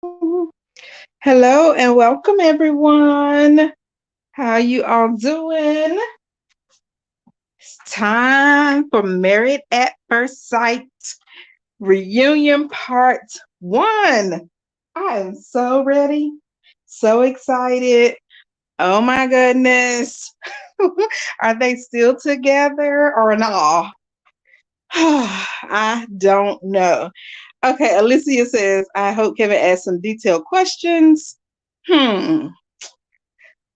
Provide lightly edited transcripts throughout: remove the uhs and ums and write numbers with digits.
Hello and welcome everyone. How you all doing? It's time for Married at First Sight reunion part 1. I am so ready. So excited. Oh my goodness. Are they still together or not? I don't know. Okay, Alyssa says, I hope Kevin asks some detailed questions. Hmm.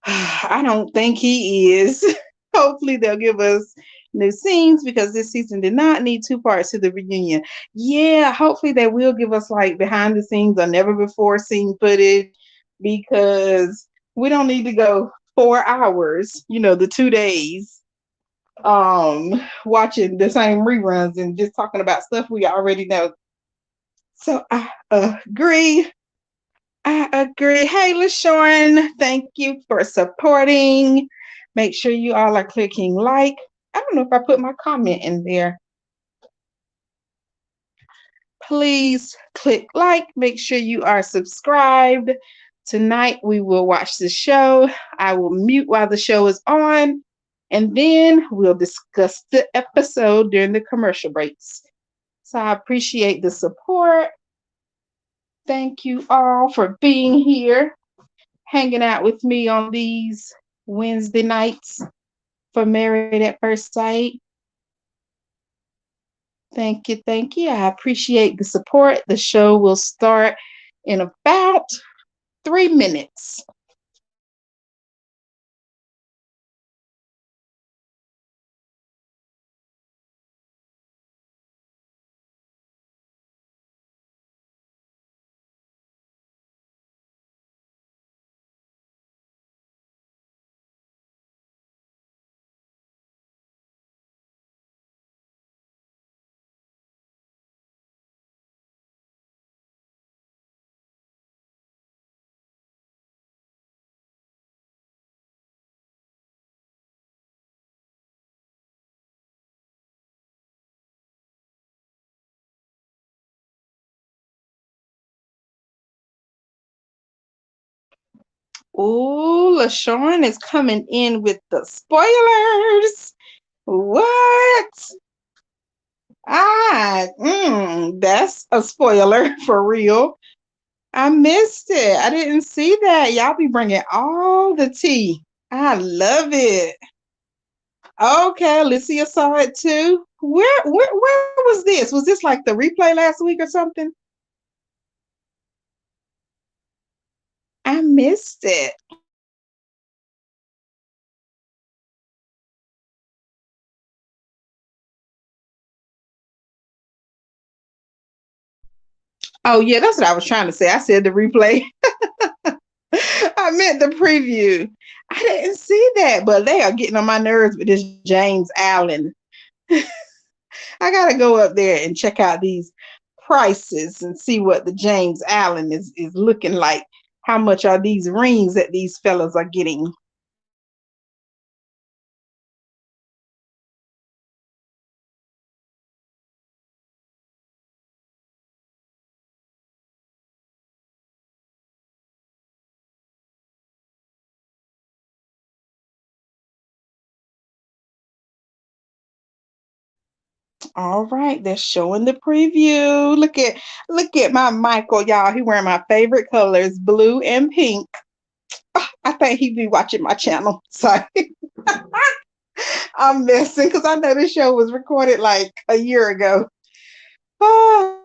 I don't think he is. Hopefully, they'll give us new scenes because this season did not need 2 parts to the reunion. Yeah, hopefully, they will give us like behind the scenes or never before seen footage because we don't need to go 4 hours, the 2 days, watching the same reruns and just talking about stuff we already know. So I agree. I agree. Hey, LaShawn, thank you for supporting. Make sure you all are clicking like. I don't know if I put my comment in there. Please click like. Make sure you are subscribed. Tonight we will watch the show. I will mute while the show is on, and then we'll discuss the episode during the commercial breaks. So I appreciate the support. Thank you all for being here, hanging out with me on these Wednesday nights for Married at First Sight. Thank you. Thank you. I appreciate the support. The show will start in about 3 minutes. Oh, LaShawn is coming in with the spoilers. What? That's a spoiler for real. I missed it. I didn't see that. Y'all be bringing all the tea. I love it. Okay, Alyssa saw it too. Where was this? Was this like the replay last week or something? I missed it. Oh yeah, that's what I was trying to say. I said the replay. I meant the preview. I didn't see that, but they are getting on my nerves with this James Allen. I gotta go up there and check out these prices and see what the James Allen is looking like. How much are these rings that these fellas are getting? All right, they're showing the preview. Look at my Michael, y'all. He wearing my favorite colors, blue and pink. I think he be watching my channel. Sorry. I'm messing because I know this show was recorded like a year ago. Oh,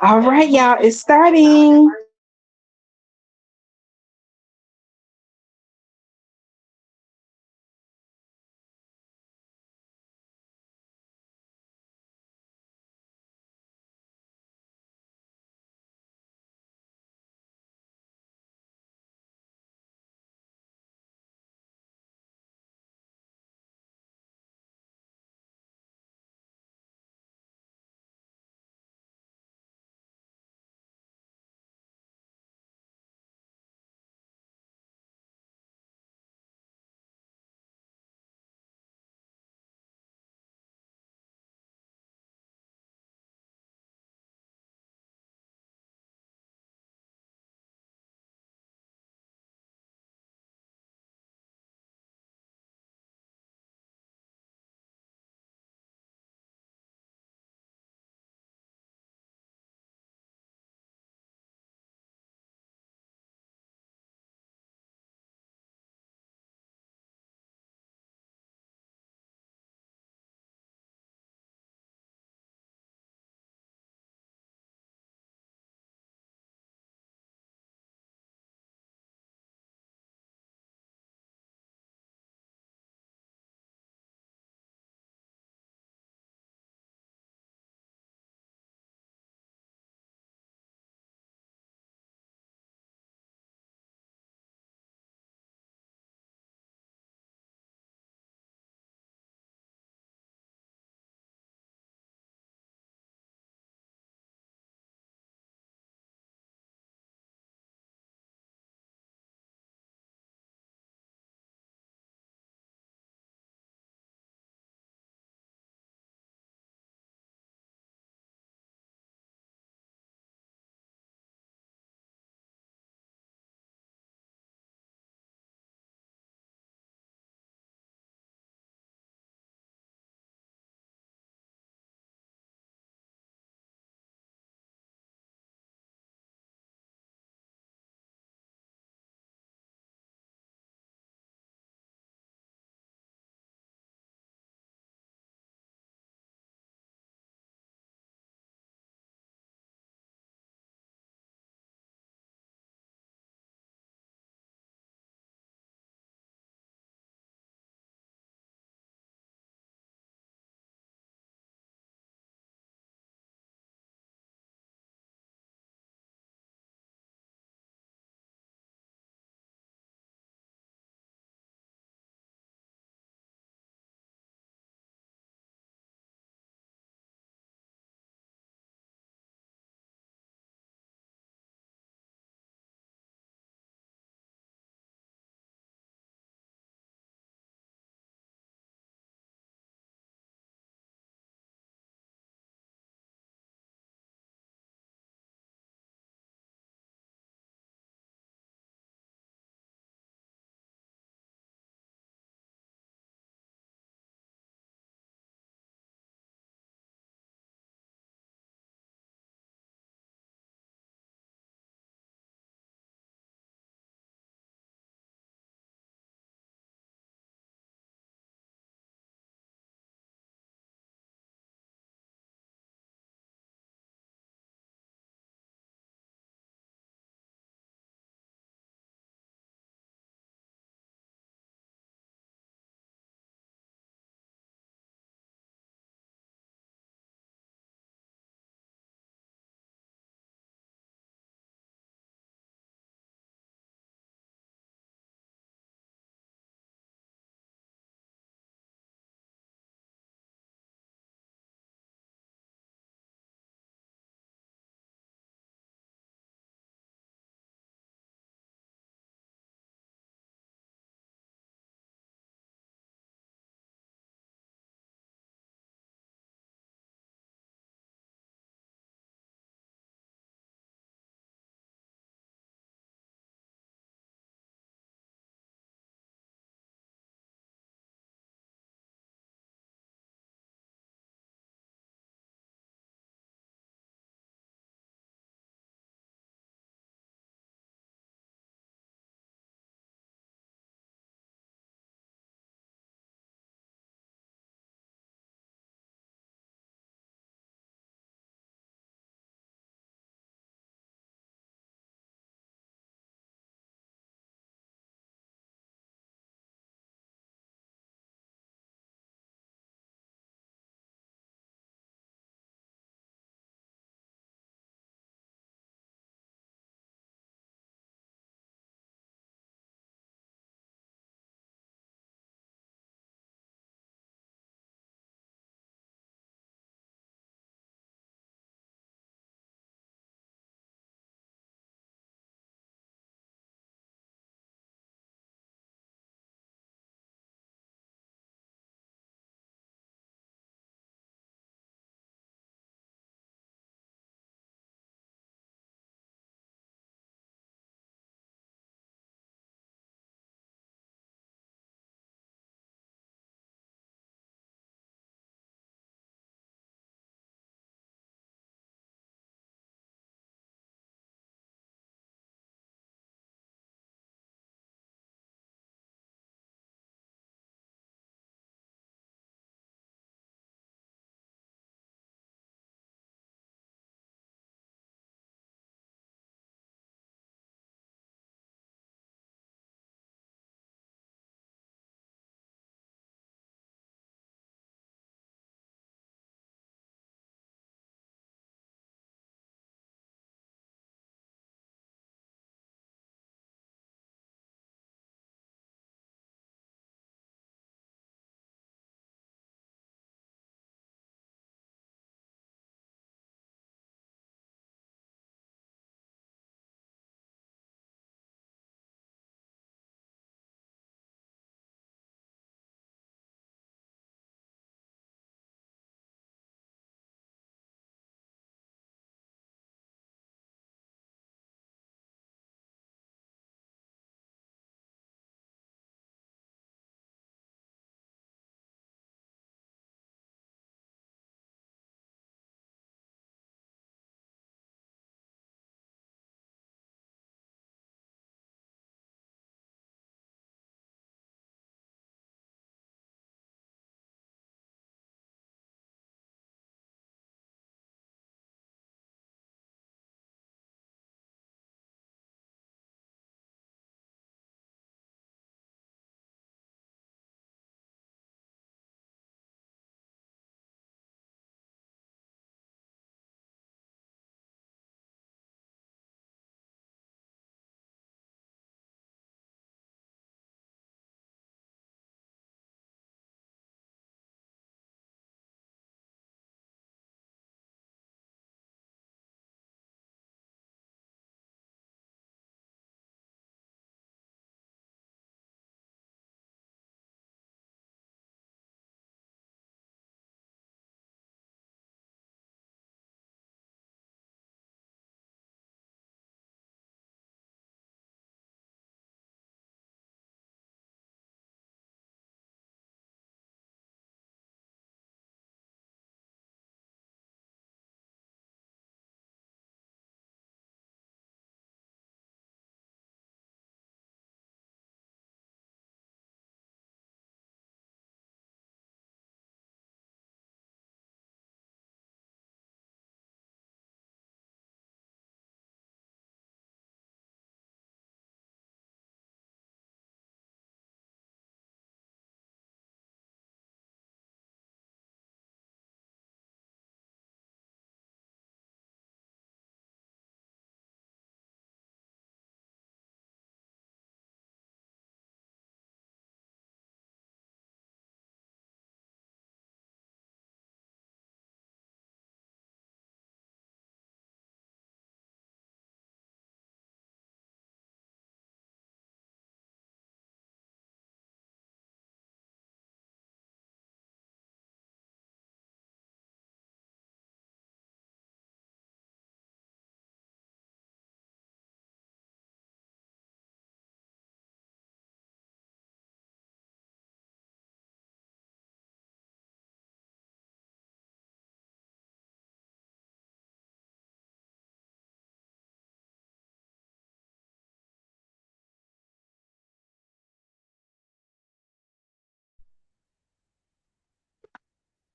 All right, y'all, it's starting.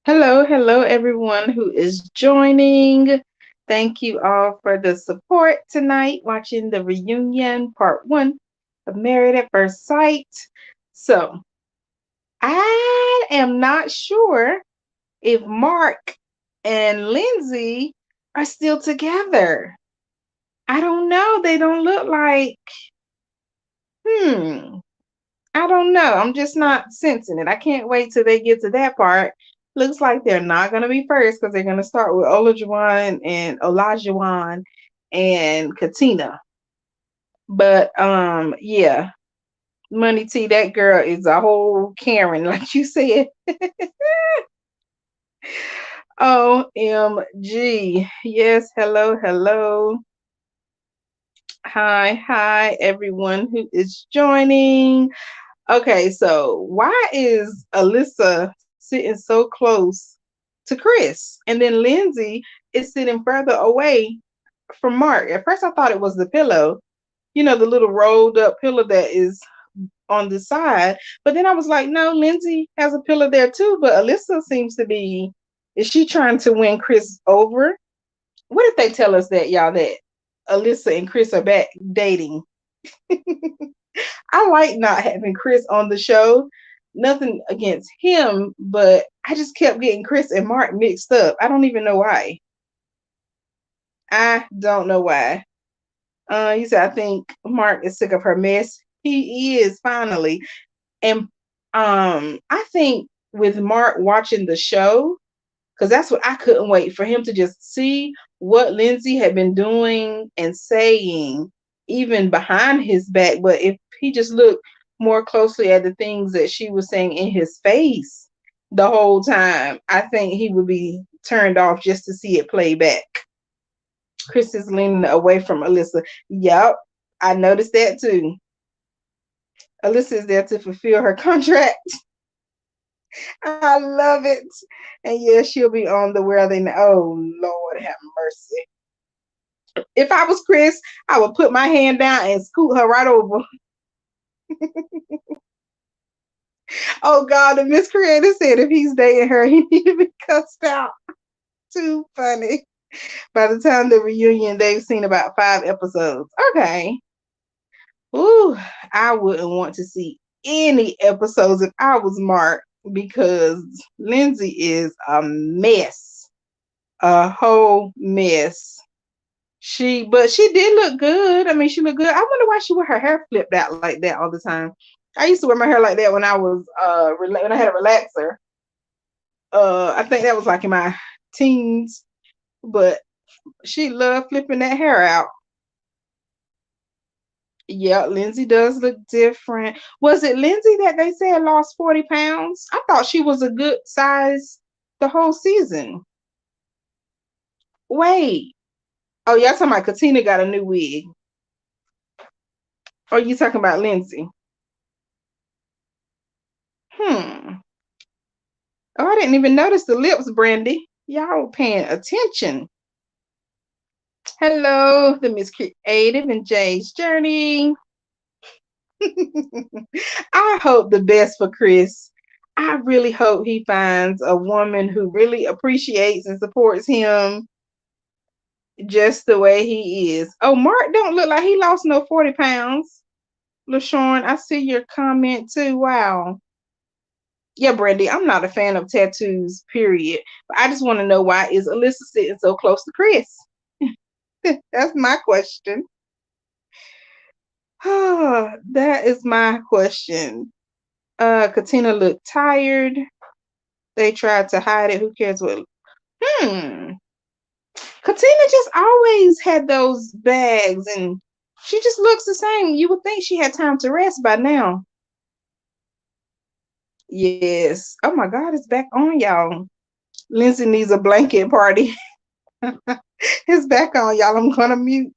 Hello, hello, everyone who is joining. Thank you all for the support tonight, watching the reunion part one of Married at First Sight. So, I am not sure if Mark and Lindsey are still together. I don't know. They don't look like, hmm, I don't know. I'm just not sensing it. I can't wait till they get to that part. Looks like they're not going to be first because they're going to start with Olajuwon and Katina. But yeah, Money T, that girl is a whole Karen, like you said. OMG. Yes, hello, hello. Hi, hi, everyone who is joining. Okay, so why is Alyssa sitting so close to Chris? And then Lindsey is sitting further away from Mark. At first, I thought it was the pillow, the little rolled up pillow that is on the side. But then I was like, no, Lindsey has a pillow there too. But Alyssa seems to be, is she trying to win Chris over? What if they tell us that, y'all, that Alyssa and Chris are back dating? I like not having Chris on the show. Nothing against him, but I just kept getting Chris and Mark mixed up. I don't even know why. I don't know why. You said I think Mark is sick of her mess. He is finally. And I think with Mark watching the show, because that's what I couldn't wait for him to just see what Lindsey had been doing and saying, even behind his back. But if he just looked more closely at the things that she was saying in his face the whole time, I think he would be turned off just to see it play back. Chris is leaning away from Alyssa. Yep, I noticed that too. Alyssa is there to fulfill her contract. I love it. And yeah, she'll be on the where they know. Oh, Lord have mercy. If I was Chris, I would put my hand down and scoot her right over. Oh, God, the Miss Creator said if he's dating her, he need to be cussed out. Too funny. By the time the reunion, they've seen about 5 episodes. Okay. Ooh, I wouldn't want to see any episodes if I was Mark because Lindsey is a mess. A whole mess. But she did look good. I mean, she looked good. I wonder why she wear her hair flipped out like that all the time. I used to wear my hair like that when I was when I had a relaxer. I think that was like in my teens, but she loved flipping that hair out. Yeah, Lindsey does look different. Was it Lindsey that they said lost 40 pounds? I thought she was a good size the whole season. Wait. Oh, y'all talking about Katina got a new wig. Or you talking about Lindsey? Hmm. Oh, I didn't even notice the lips, Brandy. Y'all paying attention. Hello, the Miss Creative and Jay's Journey. I hope the best for Chris. I really hope he finds a woman who really appreciates and supports him just the way he is. Oh, Mark don't look like he lost no 40 pounds. LaShawn, I see your comment too. Wow. Yeah, Brandy, I'm not a fan of tattoos, period. But I just want to know why is Alyssa sitting so close to Chris? That's my question. That is my question. Katina looked tired. They tried to hide it. Who cares what? Hmm. Katina just always had those bags and she just looks the same. You would think she had time to rest by now. Yes. Oh my God, it's back on, y'all. Lindsey needs a blanket party. It's back on, y'all. I'm gonna mute.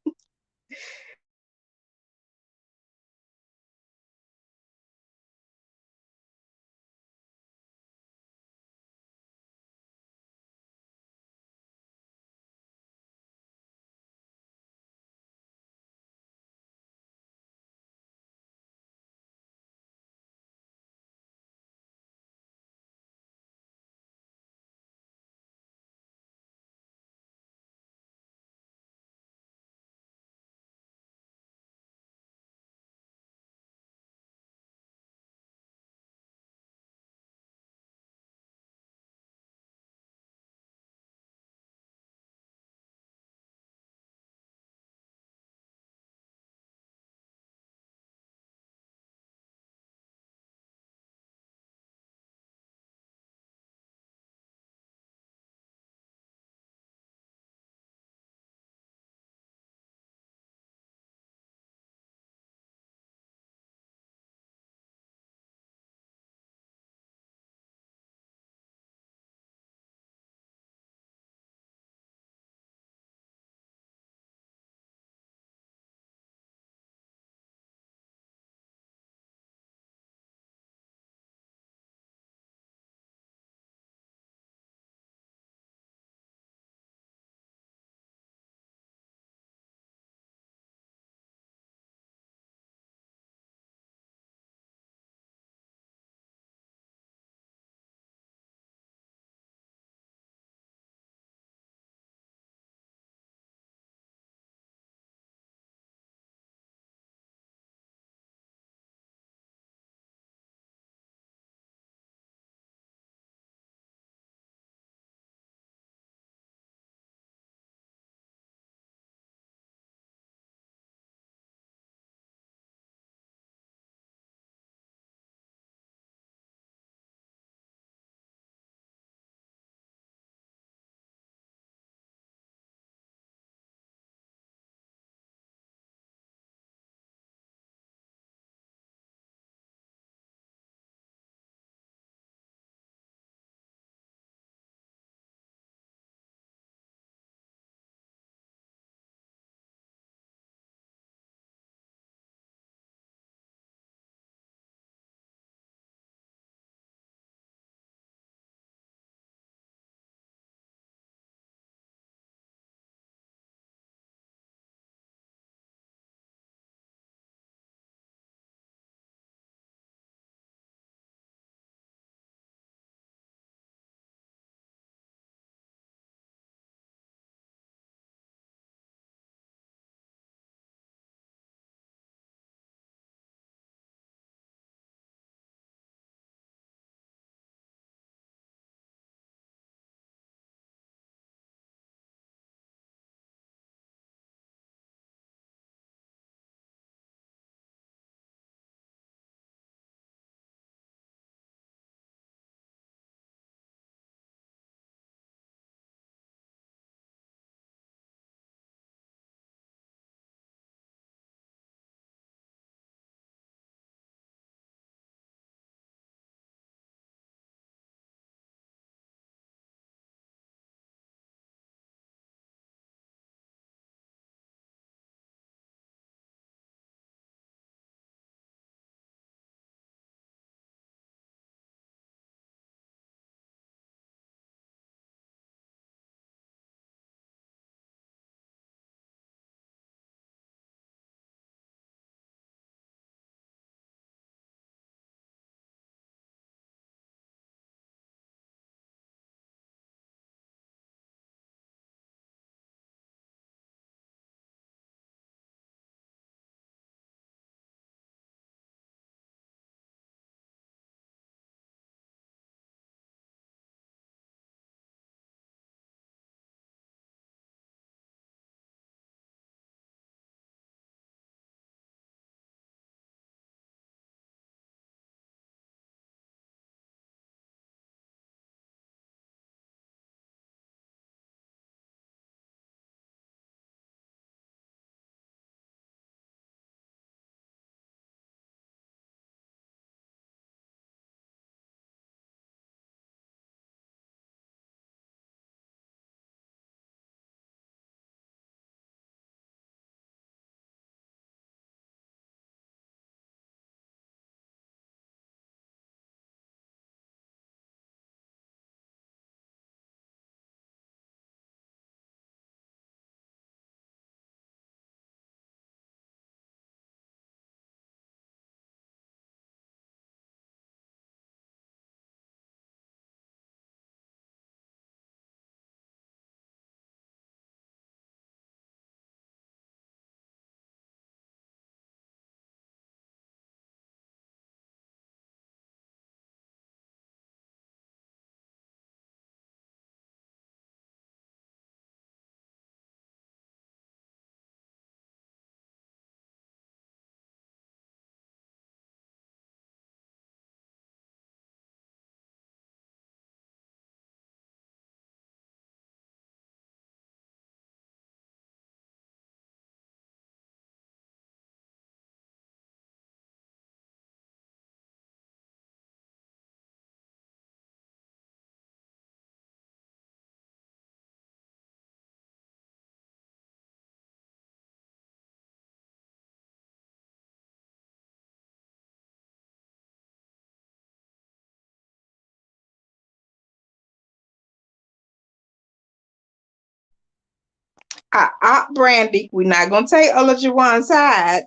Brandy, we're not gonna take Olajuwon's side.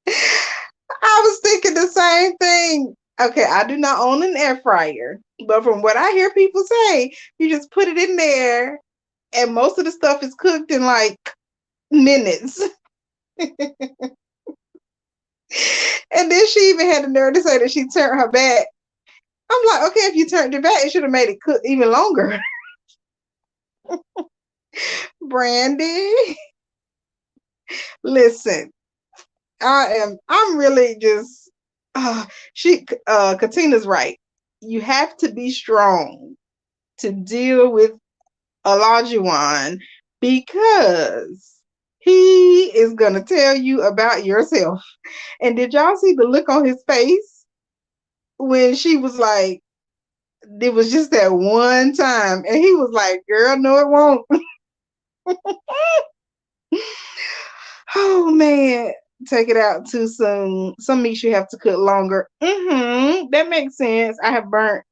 I was thinking the same thing. Okay, I do not own an air fryer, but from what I hear people say, you just put it in there, and most of the stuff is cooked in like minutes. And then she even had the nerve to say that she turned her back. I'm like, okay, if you turned your back, it should have made it cook even longer. Brandy, listen, I'm really just, Katina's right. You have to be strong to deal with Olajuwon because he is gonna tell you about yourself. And did y'all see the look on his face when she was like, it was just that one time, and he was like, "Girl, no, it won't." Oh man, take it out too soon. Some meats you have to cook longer. That makes sense. I have burnt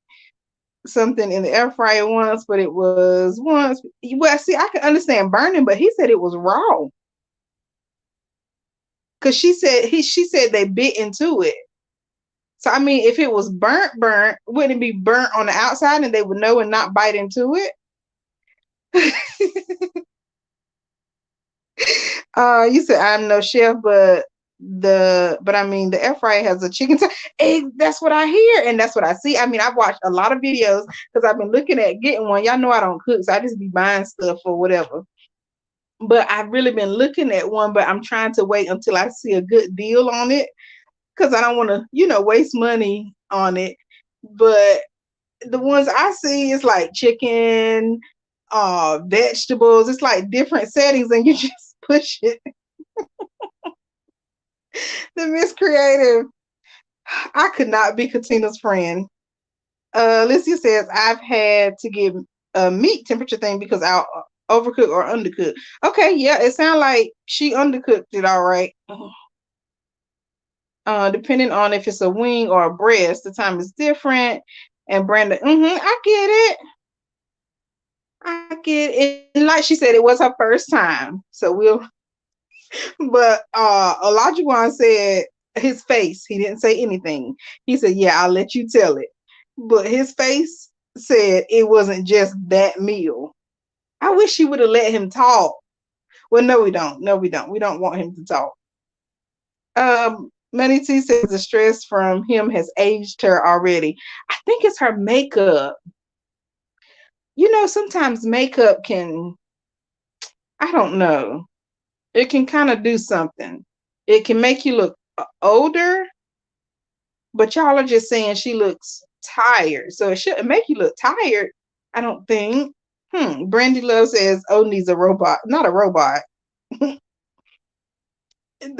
something in the air fryer once, but it was once. Well, see, I can understand burning, but he said it was raw. Cause she said they bit into it. So I mean, if it was burnt, wouldn't it be burnt on the outside and they would know and not bite into it? You said I'm no chef, but I mean the air fryer has a chicken. That's what I hear and that's what I see. I mean, I've watched a lot of videos because I've been looking at getting one. Y'all know I don't cook, so I just be buying stuff or whatever. But I've really been looking at one, but I'm trying to wait until I see a good deal on it because I don't want to, waste money on it. But the ones I see is like chicken, vegetables. It's like different settings, and you just push it. The Miss Creative. I could not be Katina's friend. Alicia says I've had to get a meat temperature thing because I'll overcook or undercook. Okay, yeah, it sounds like she undercooked it all right. Depending on if it's a wing or a breast, the time is different. And Brenda, I get it. I get it. And like she said, it was her first time. So but Olajuwon said his face, he didn't say anything. He said, yeah, I'll let you tell it. But his face said it wasn't just that meal. I wish she would have let him talk. Well, no, we don't. No, we don't. We don't want him to talk. Money T says the stress from him has aged her already. I think it's her makeup. Sometimes makeup can, I don't know, it can kind of do something. It can make you look older, but y'all are just saying she looks tired. So it shouldn't make you look tired, I don't think. Brandy Love says Odie's a robot. Not a robot. The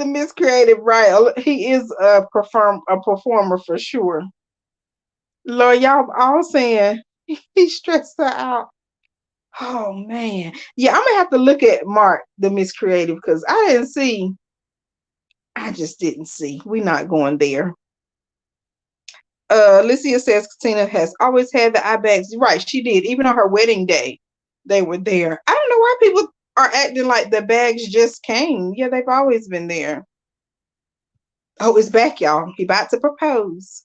Miss Creative, right? He is a performer for sure. Lord, y'all all saying he stressed her out. Oh man. Yeah, I'm gonna have to look at Mark, the Miss Creative, because I didn't see. I just didn't see. We're not going there. Alicia says Katina has always had the eye bags. Right, she did. Even on her wedding day, they were there. I don't know why people are acting like the bags just came. Yeah, they've always been there. Oh, it's back, y'all. He about to propose.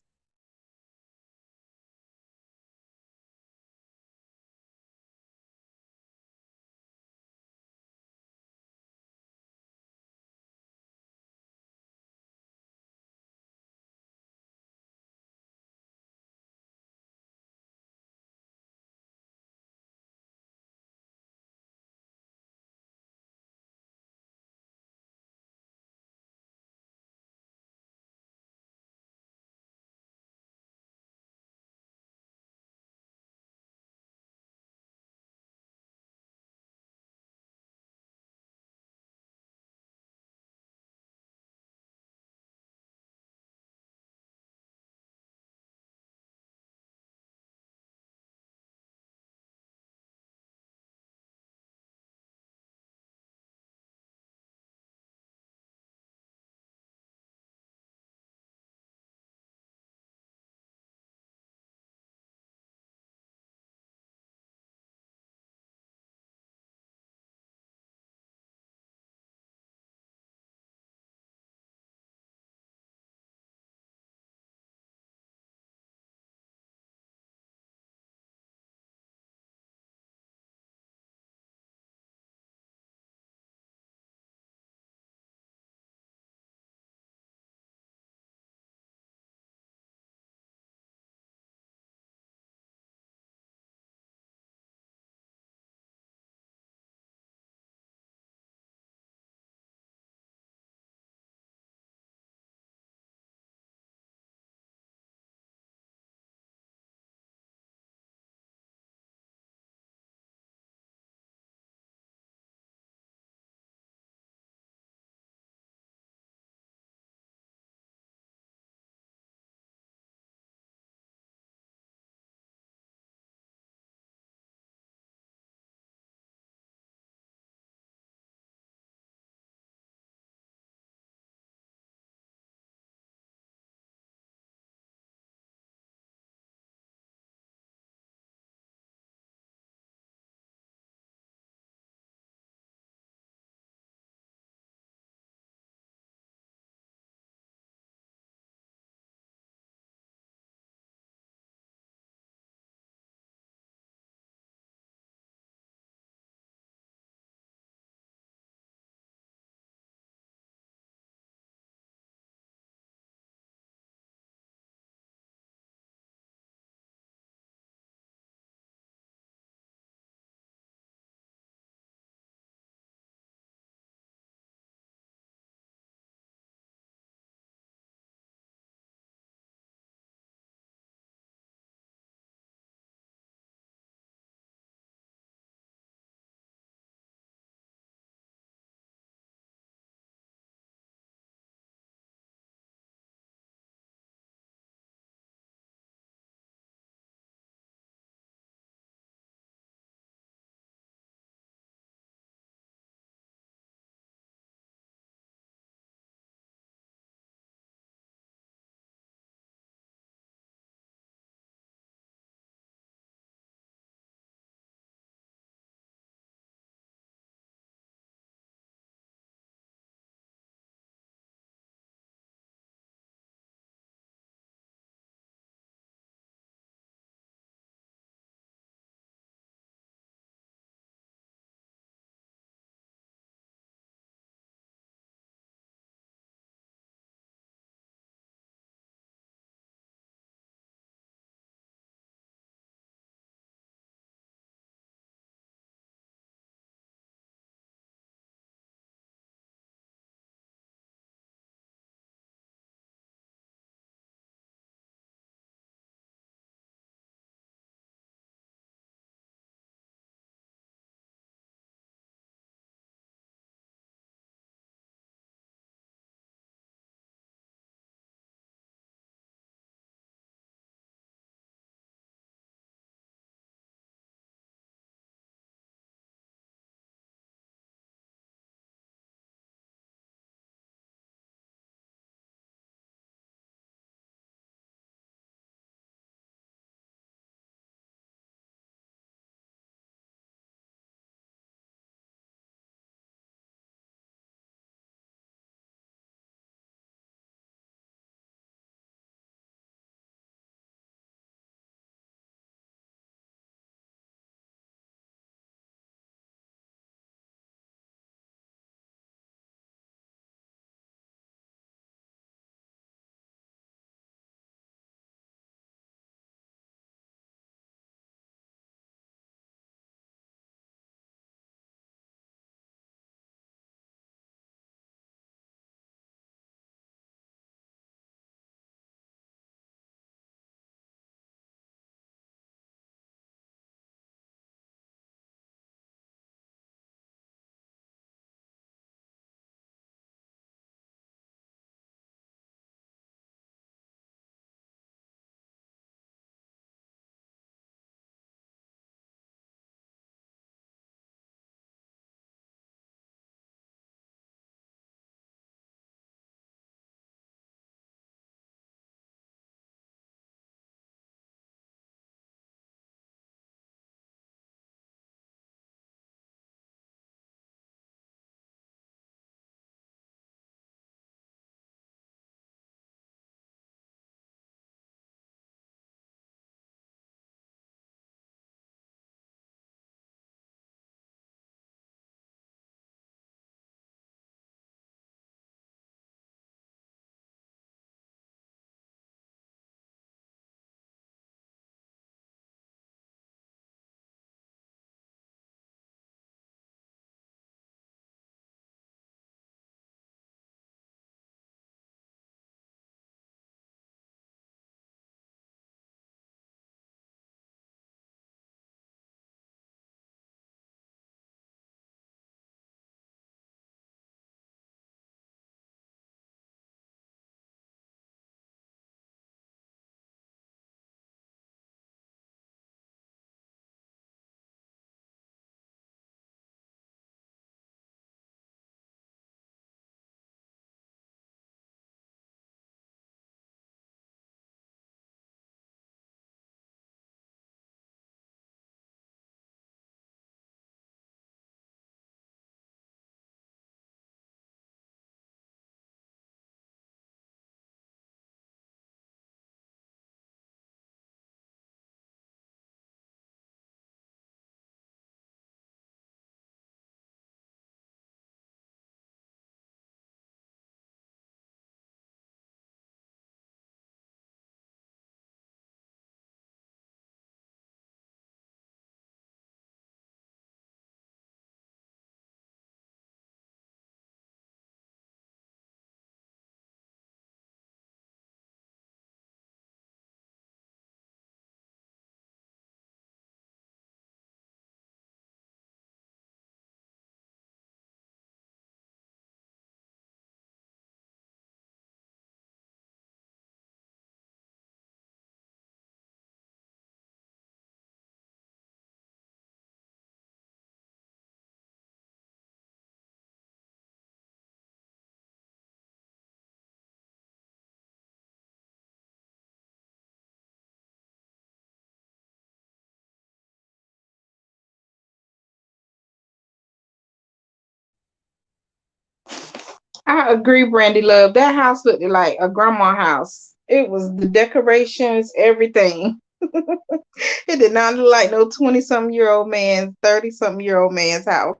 I agree, Brandy Love. That house looked like a grandma house. It was the decorations, everything. It did not look like no 20-something-year-old man, 30-something-year-old man's house.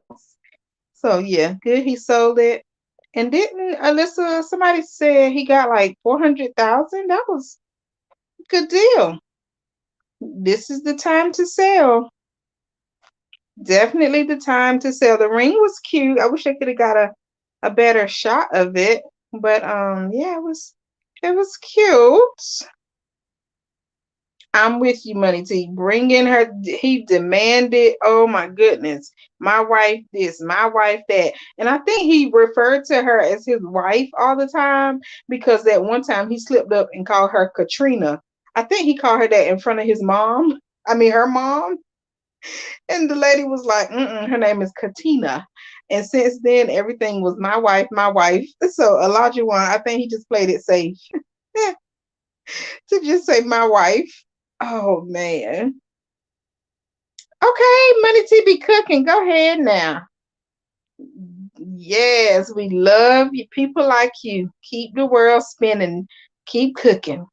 So yeah, good he sold it. And didn't Alyssa, somebody said he got like 400,000? That was a good deal. This is the time to sell. Definitely the time to sell. The ring was cute. I wish I could have got a better shot of it. But yeah, it was cute. I'm with you, Money T. Bring in her. He demanded. Oh my goodness, my wife this, my wife that, and I think he referred to her as his wife all the time because that one time he slipped up and called her Katrina. I think he called her that in front of his mom. I mean, her mom, and the lady was like, her name is Katina. And since then, everything was my wife, my wife. So Elijah one, I think he just played it safe to just say my wife. Oh man. Okay, Money T be cooking. Go ahead now. Yes, we love you. People like you. Keep the world spinning. Keep cooking.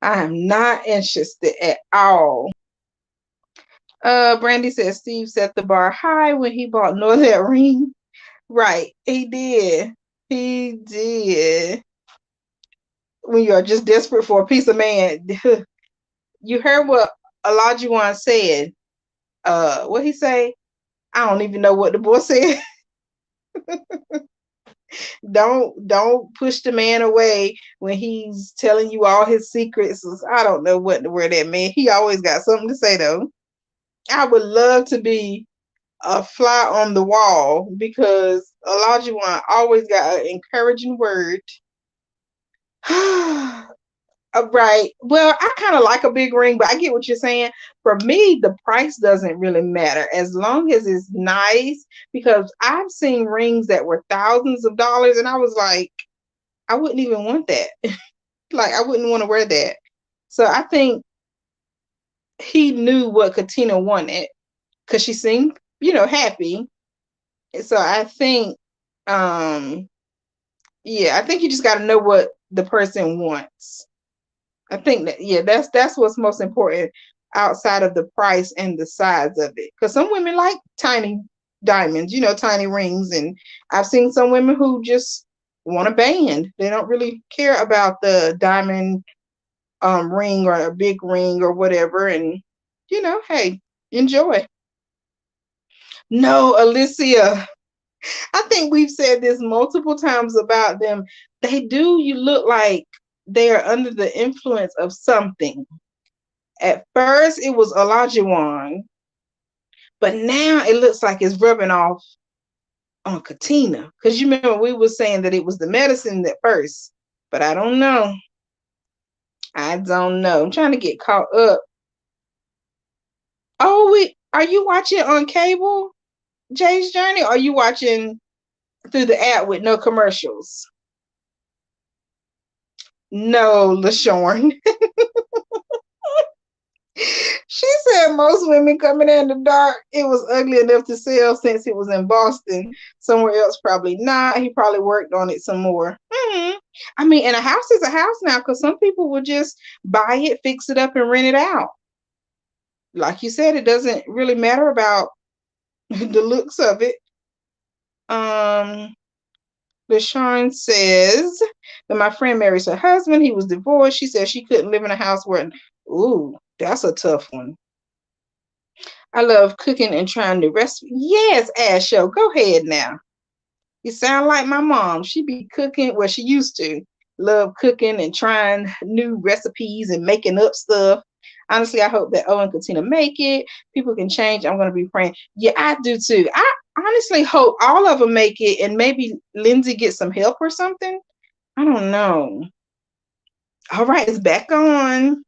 I am not interested at all. Brandy says Steve set the bar high when he bought North that ring. Right, he did. He did. When you are just desperate for a piece of man, you heard what Olajuwon said. What he say? I don't even know what the boy said. Don't push the man away when he's telling you all his secrets. I don't know what the word that man. He always got something to say though. I would love to be a fly on the wall because Olajuwon always got an encouraging word. Right. Well, I kind of like a big ring, but I get what you're saying. For me, the price doesn't really matter as long as it's nice because I've seen rings that were thousands of dollars and I was like, I wouldn't even want that. Like, I wouldn't want to wear that. So I think he knew what Katina wanted because she seemed, happy. So I think, um, yeah, I think you just got to know what the person wants. I think that yeah, that's what's most important outside of the price and the size of it. Because some women like tiny diamonds, tiny rings, and I've seen some women who just want a band. They don't really care about the diamond ring or a big ring or whatever. And hey, enjoy. No, Alicia, I think we've said this multiple times about them. They do you look like they are under the influence of something. At first, it was Olajuwon, but now it looks like it's rubbing off on Katina. Because you remember we were saying that it was the medicine at first, but I don't know. I don't know. I'm trying to get caught up. Oh, are you watching on cable, Jay's Journey? Or are you watching through the app with no commercials? No, LaShorn. She said most women coming in the dark, it was ugly enough to sell since it was in Boston. Somewhere else, probably not. He probably worked on it some more. I mean, and a house is a house now because some people will just buy it, fix it up, and rent it out. Like you said, it doesn't really matter about the looks of it. LaShawn says that my friend marries her husband. He was divorced. She said she couldn't live in a house where, ooh, that's a tough one. I love cooking and trying new recipes. Yes, Ash Show. Go ahead now. You sound like my mom. She be cooking, well, she used to love cooking and trying new recipes and making up stuff. Honestly, I hope that Owen continue to make it. People can change. I'm going to be praying. Yeah, I do too. I honestly hope all of them make it and maybe Lindsey gets some help or something. I don't know. All right, it's back on.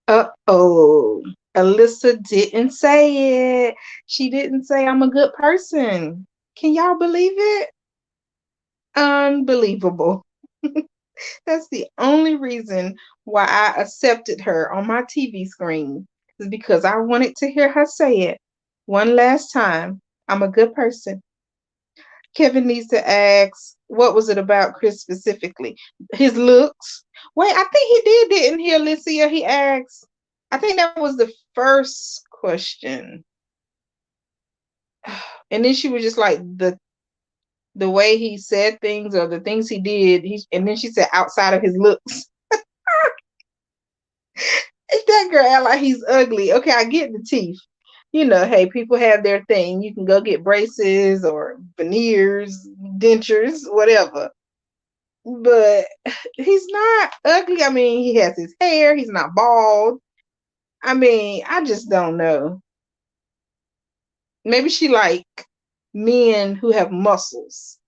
Uh-oh. Alyssa didn't say it. She didn't say I'm a good person. Can y'all believe it? Unbelievable. That's the only reason why I accepted her on my TV screen, is because I wanted to hear her say it one last time. I'm a good person. Kevin needs to ask, what was it about Chris specifically? His looks. Wait, I think he didn't he, Alicia? He asked. I think that was the first question. And then she was just like the way he said things or the things he did. And then she said outside of his looks. That girl act like he's ugly. Okay, I get the teeth. You know, hey, people have their thing. You can go get braces or veneers, dentures, whatever. But he's not ugly. I mean, he has his hair. He's not bald. I mean, I just don't know. Maybe she like men who have muscles.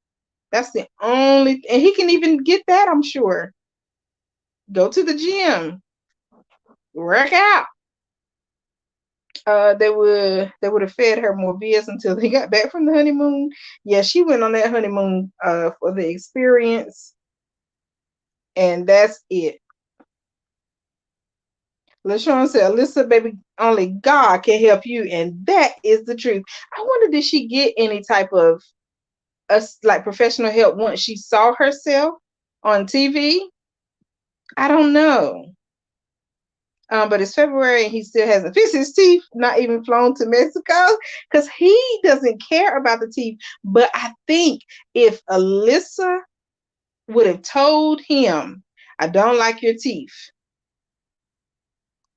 That's the only, and he can even get that, I'm sure. Go to the gym, work out. They would have fed her more beers until they got back from the honeymoon. Yeah, she went on that honeymoon for the experience, and that's it. LaShawn said, Alyssa, baby, only God can help you, and that is the truth. I wonder, did she get any type of like professional help once she saw herself on TV? I don't know. But it's February and he still hasn't fixed his teeth, not even flown to Mexico, because he doesn't care about the teeth. But I think if Alyssa would have told him, I don't like your teeth,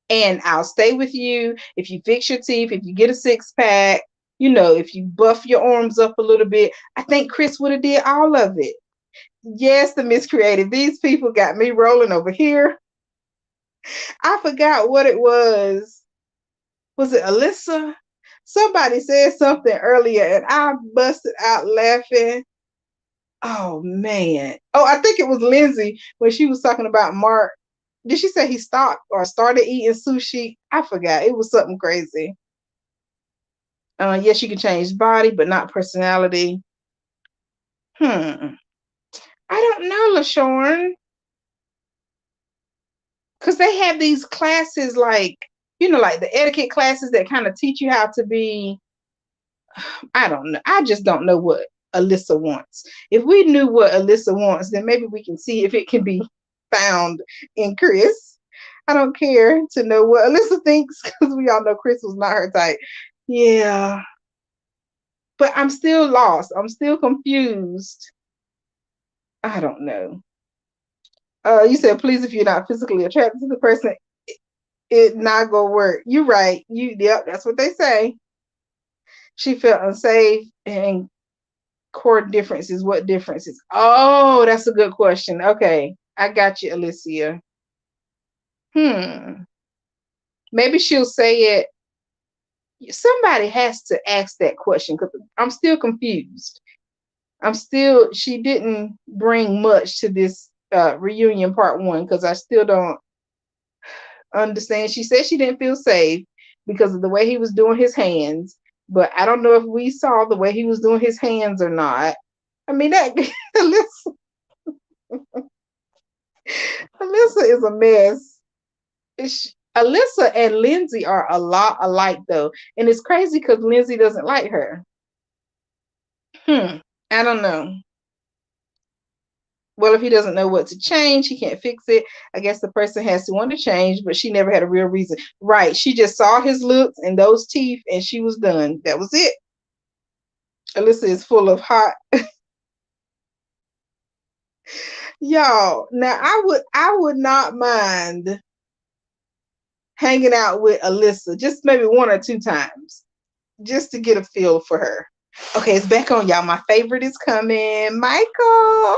and I'll stay with you if you fix your teeth, if you get a six pack, if you buff your arms up a little bit, I think Chris would have did all of it. Yes, the miscreated. These people got me rolling over here. I forgot what it was. Was it Alyssa? Somebody said something earlier and I busted out laughing. Oh man. Oh, I think it was Lindsey when she was talking about Mark. Did she say he stopped or started eating sushi? I forgot. It was something crazy. Yes, you can change body, but not personality. I don't know, LaShawn. Because they have these classes like the etiquette classes that kind of teach you how to be. I don't know. I just don't know what Alyssa wants. If we knew what Alyssa wants, then maybe we can see if it can be found in Chris. I don't care to know what Alyssa thinks because we all know Chris was not her type. Yeah. But I'm still lost. I'm still confused. I don't know. You said, please, if you're not physically attracted to the person, it not gonna work. You're right. Yep, that's what they say. She felt unsafe and core differences. What differences? Oh, that's a good question. Okay, I got you, Alicia. Maybe she'll say it. Somebody has to ask that question because I'm still confused. She didn't bring much to this reunion part one because I still don't understand. She said she didn't feel safe because of the way he was doing his hands, but I don't know if we saw the way he was doing his hands or not. I mean, that Alyssa is a mess. Alyssa and Lindsey are a lot alike, though, and it's crazy because Lindsey doesn't like her. I don't know. Well, if he doesn't know what to change, he can't fix it. I guess the person has to want to change, but she never had a real reason. Right. She just saw his looks and those teeth and she was done. That was it. Alyssa is full of hot. Y'all, now I would not mind hanging out with Alyssa just maybe one or two times just to get a feel for her. Okay, it's back on, y'all. My favorite is coming. Michael.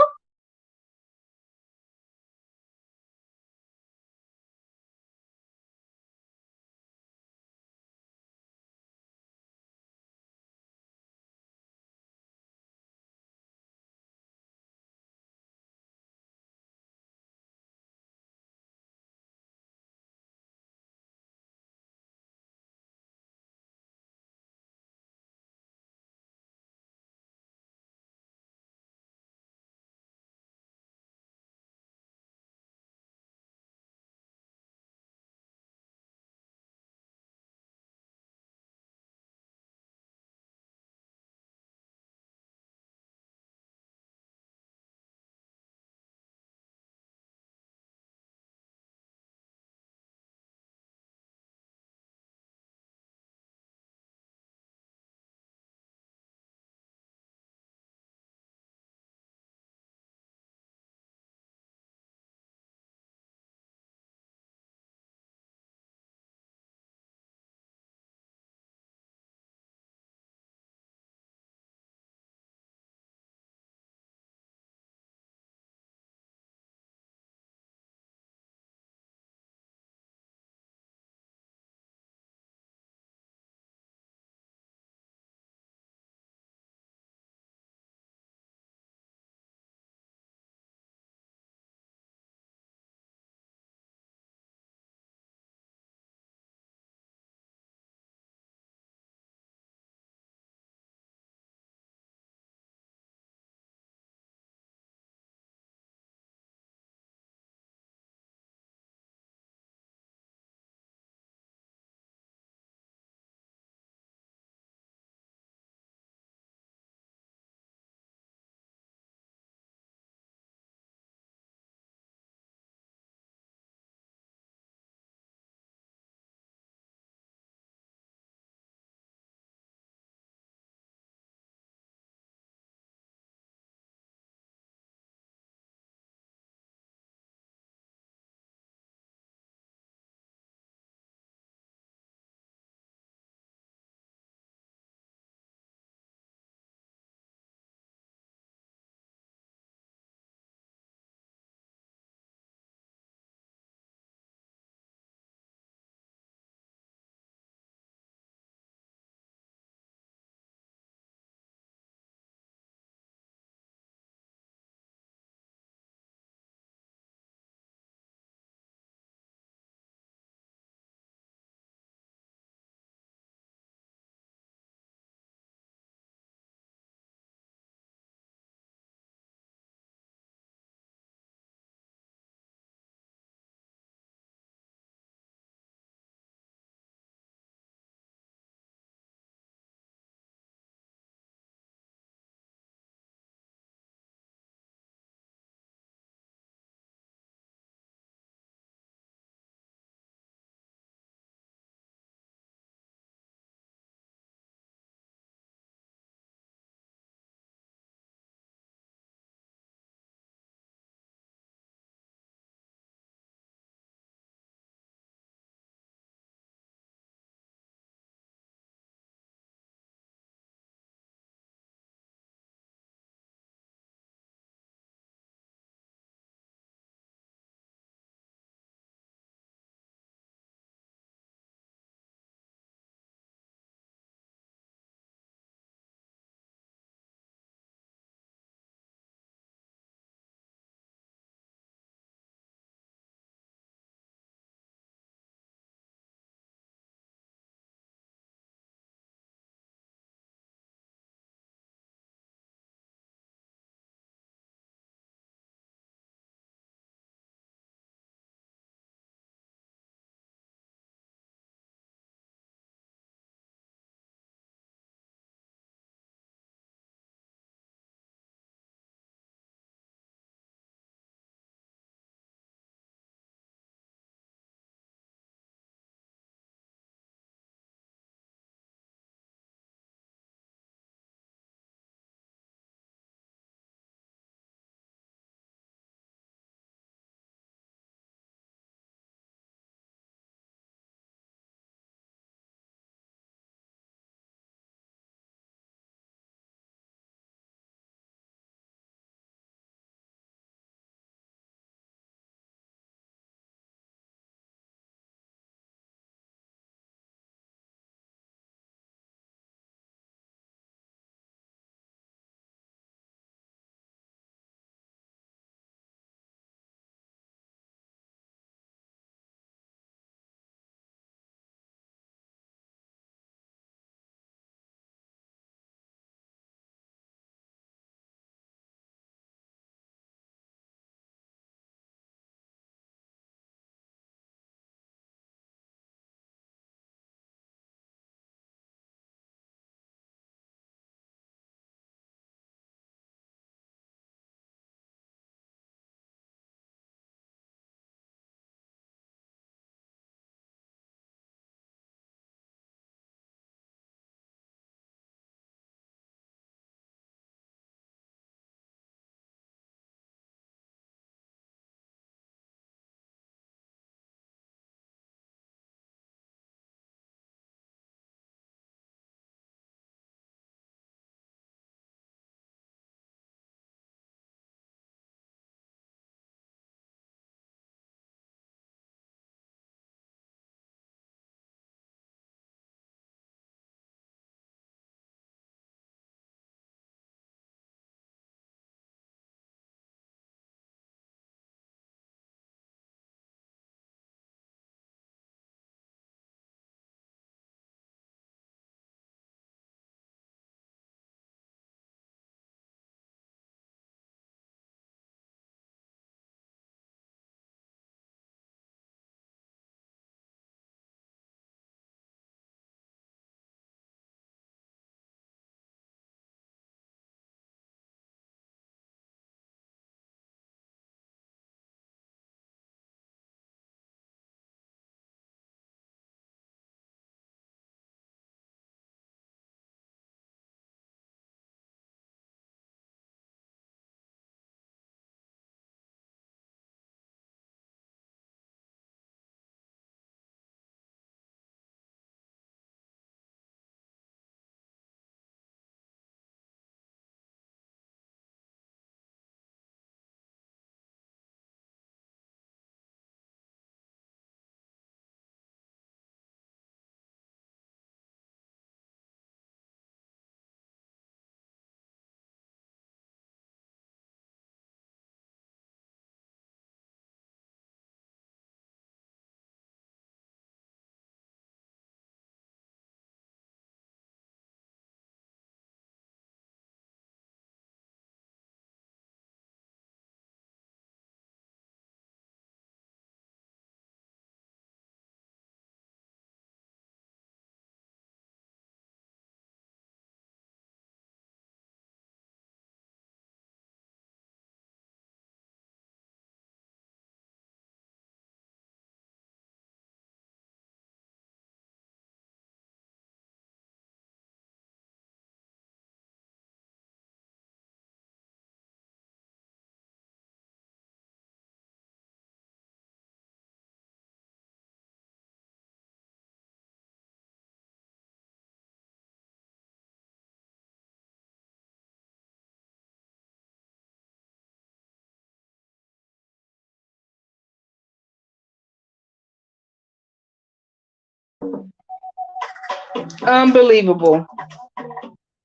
Unbelievable.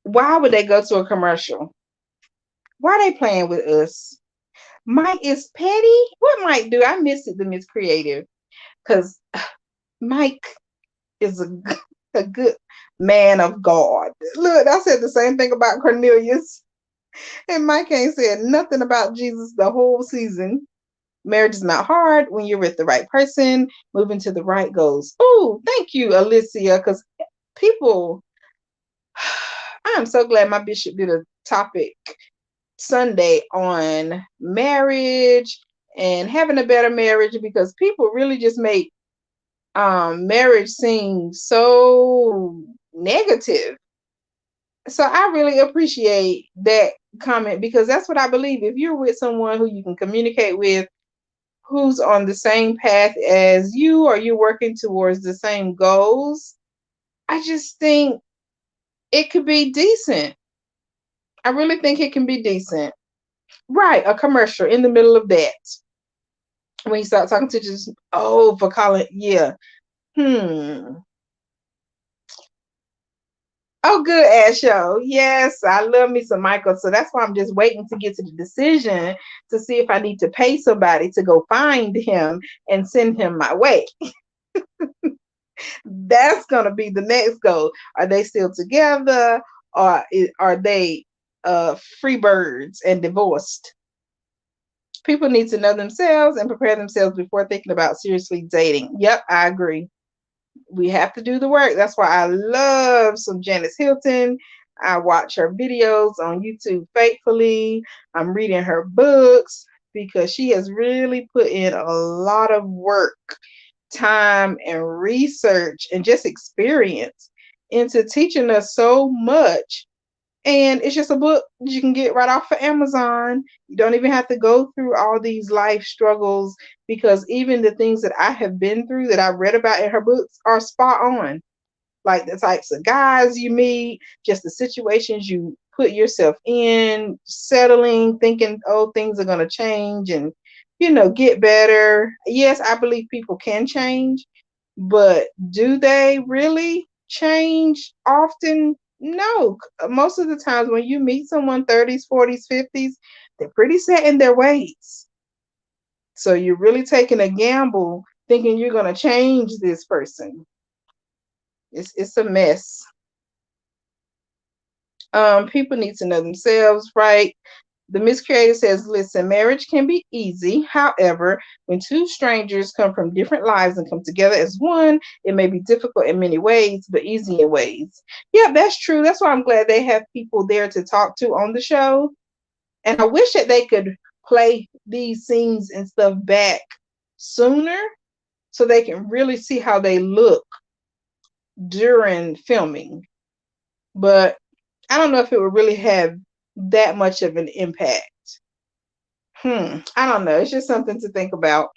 Why would they go to a commercial? Why are they playing with us? Mike is petty. What Mike do? I missed it, the Miss Creative, because Mike is a good man of God. Look, I said the same thing about Cornelius, and Mike ain't said nothing about Jesus the whole season. Marriage is not hard when you're with the right person, moving to the right goals. Oh, thank you, Alyssa, because people, I'm so glad my bishop did a topic Sunday on marriage and having a better marriage, because people really just make marriage seem so negative. So I really appreciate that comment, because that's what I believe. If you're with someone who you can communicate with, who's on the same path as you, or you're working towards the same goals, I just think it could be decent. I really think it can be decent. Right, a commercial in the middle of that. When you start talking to just, oh, for calling, yeah. Hmm. Oh, good, Ash show. Yes, I love me some Michael. So that's why I'm just waiting to get to the decision to see if I need to pay somebody to go find him and send him my way. That's going to be the next goal. Are they still together, or are they free birds and divorced? People need to know themselves and prepare themselves before thinking about seriously dating. Yep, I agree. We have to do the work. That's why I love some Janice Hilton. I watch her videos on YouTube faithfully. I'm reading her books because she has really put in a lot of work, time, and research and just experience into teaching us so much. And it's just a book you can get right off of Amazon. You don't even have to go through all these life struggles, because even the things that I have been through that I read about in her books are spot on. Like the types of guys you meet, just the situations you put yourself in, settling, thinking, oh, things are going to change and, get better. Yes, I believe people can change, but do they really change often? No. Most of the times when you meet someone 30s, 40s, 50s, they're pretty set in their ways. So you're really taking a gamble thinking you're going to change this person. It's a mess. People need to know themselves, right? The Miss Creator says, listen, marriage can be easy. However, when two strangers come from different lives and come together as one, it may be difficult in many ways, but easy in ways. Yeah, that's true. That's why I'm glad they have people there to talk to on the show. And I wish that they could play these scenes and stuff back sooner so they can really see how they look during filming. But I don't know if it would really have that much of an impact. I don't know. It's just something to think about.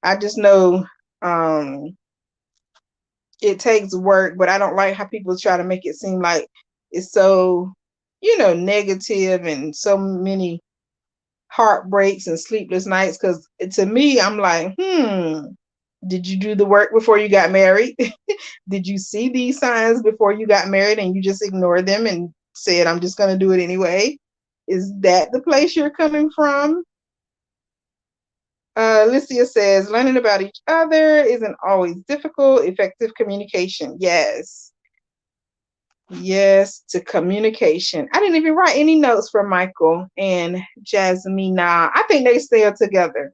I just know it takes work, but I don't like how people try to make it seem like it's so, negative and so many heartbreaks and sleepless nights. Because to me, I'm like, did you do the work before you got married? Did you see these signs before you got married and you just ignored them and said, I'm just going to do it anyway? Is that the place you're coming from? Alicia says, learning about each other isn't always difficult. Effective communication. Yes. Yes, to communication. I didn't even write any notes for Michael and Jasmina. I think they still together.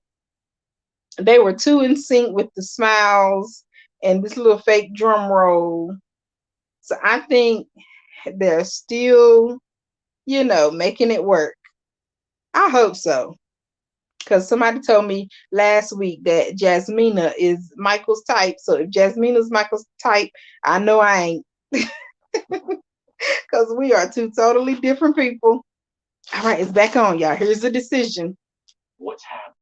They were too in sync with the smiles and this little fake drum roll. So I think they're still, making it work. I hope so. Because somebody told me last week that Jasmina is Michael's type. So if Jasmina's Michael's type, I know I ain't. Because we are two totally different people. All right, it's back on, y'all. Here's the decision. What's happening?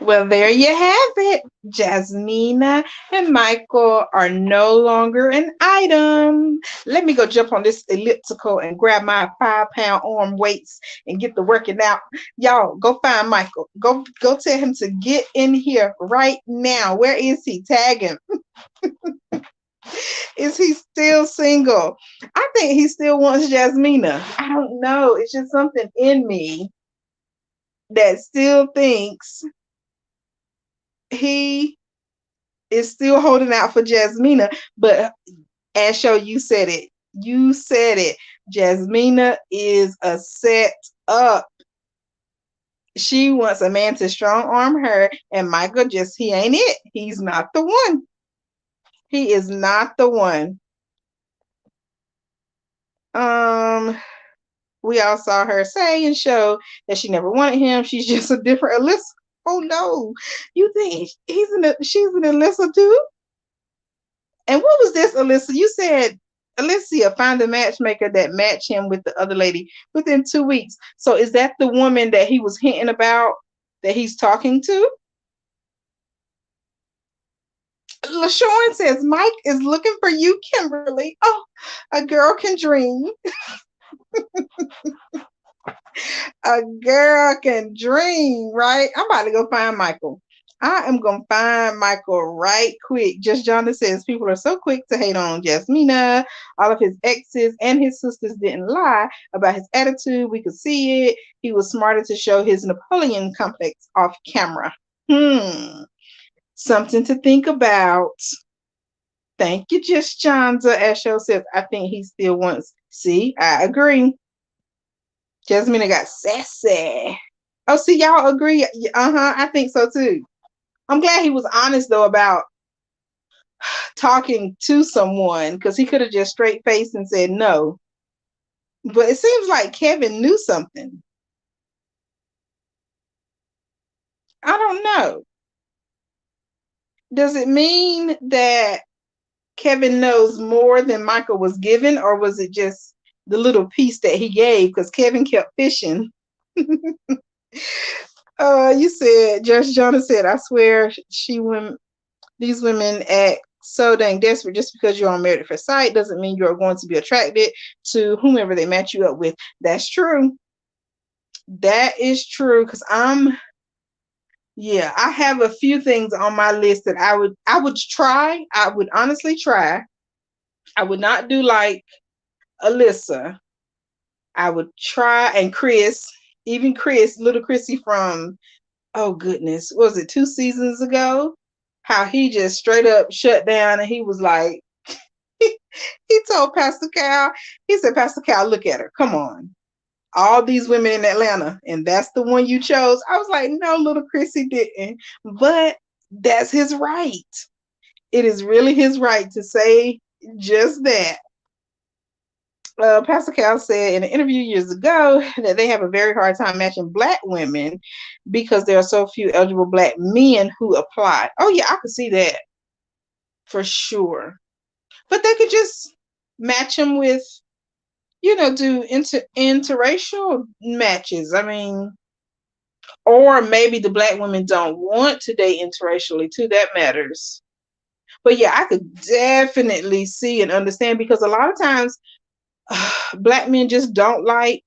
Well, there you have it. Jasmina and Michael are no longer an item. Let me go jump on this elliptical and grab my 5 pound arm weights and get the working out. Y'all, go find Michael. Go tell him to get in here right now. Where is he? Tag him. Is he still single? I think he still wants Jasmina. I don't know. It's just something in me that still thinks he is still holding out for Jasmina. But Asho, you said it. You said it. Jasmina is a set up. She wants a man to strong arm her, and Michael he ain't it. He's not the one. He is not the one. We all saw her say and show that she never wanted him. She's just a different Alyssa. Oh no, you think she's an Alyssa too? And what was this, Alyssa? You said Alyssa find a matchmaker that match him with the other lady within 2 weeks. So is that the woman that he was hinting about that he's talking to? LaShawn says Mike is looking for you, Kimberly. Oh, a girl can dream. A girl can dream, right? I'm about to go find Michael. I am gonna find Michael right quick. Just Jonathan says people are so quick to hate on Jasmina. All of his exes and his sisters didn't lie about his attitude. We could see it. He was smarter to show his Napoleon complex off camera. Something to think about. Thank you, Just Jonza. Asho says, I think he still wants. See, I agree. Jasmina got sassy. Oh, see, y'all agree? I think so too. I'm glad he was honest though about talking to someone because he could have just straight faced and said no. But it seems like Kevin knew something. I don't know. Does it mean that Kevin knows more than Michael was given, or was it just the little piece that he gave? Because Kevin kept fishing. You said, Judge Jonah said, I swear these women act so dang desperate. Just because you're on Married at First Sight doesn't mean you're going to be attracted to whomever they match you up with. That's true. That is true. Because I have a few things on my list that I would try. I would honestly try. I would not do like Alyssa. I would try, and Chris, even Chris, little Chrissy from, oh goodness, was it 2 seasons ago? How he just straight up shut down and he was like, he told Pastor Cal, he said, Pastor Cal, look at her. Come on. All these women in Atlanta, and that's the one you chose. I was like, no, little Chrissy didn't. But that's his right. It is really his right to say just that. Pastor Cal said in an interview years ago that they have a very hard time matching Black women because there are so few eligible Black men who apply. Oh, yeah, I could see that for sure. But they could just match them with, do interracial matches. I mean, or maybe the Black women don't want to date interracially too. That matters. But yeah, I could definitely see and understand because a lot of times Black men just don't like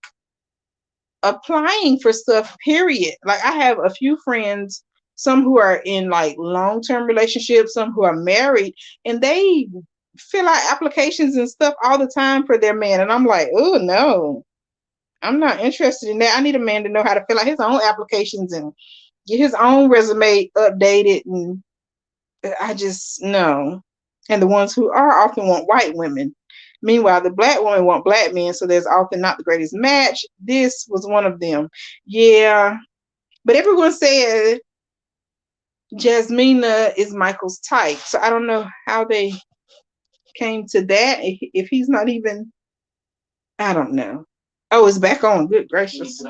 applying for stuff, period. Like I have a few friends, some who are in like long-term relationships, some who are married, and they fill out applications and stuff all the time for their man. And I'm like, oh no, I'm not interested in that. I need a man to know how to fill out his own applications and get his own resume updated. And I just no. And the ones who are often want white women. Meanwhile, the Black women want Black men, so there's often not the greatest match. This was one of them. Yeah. But everyone said Jasmina is Michael's type. So I don't know how they came to that. If he's not even, I don't know. Oh, it's back on. Good gracious.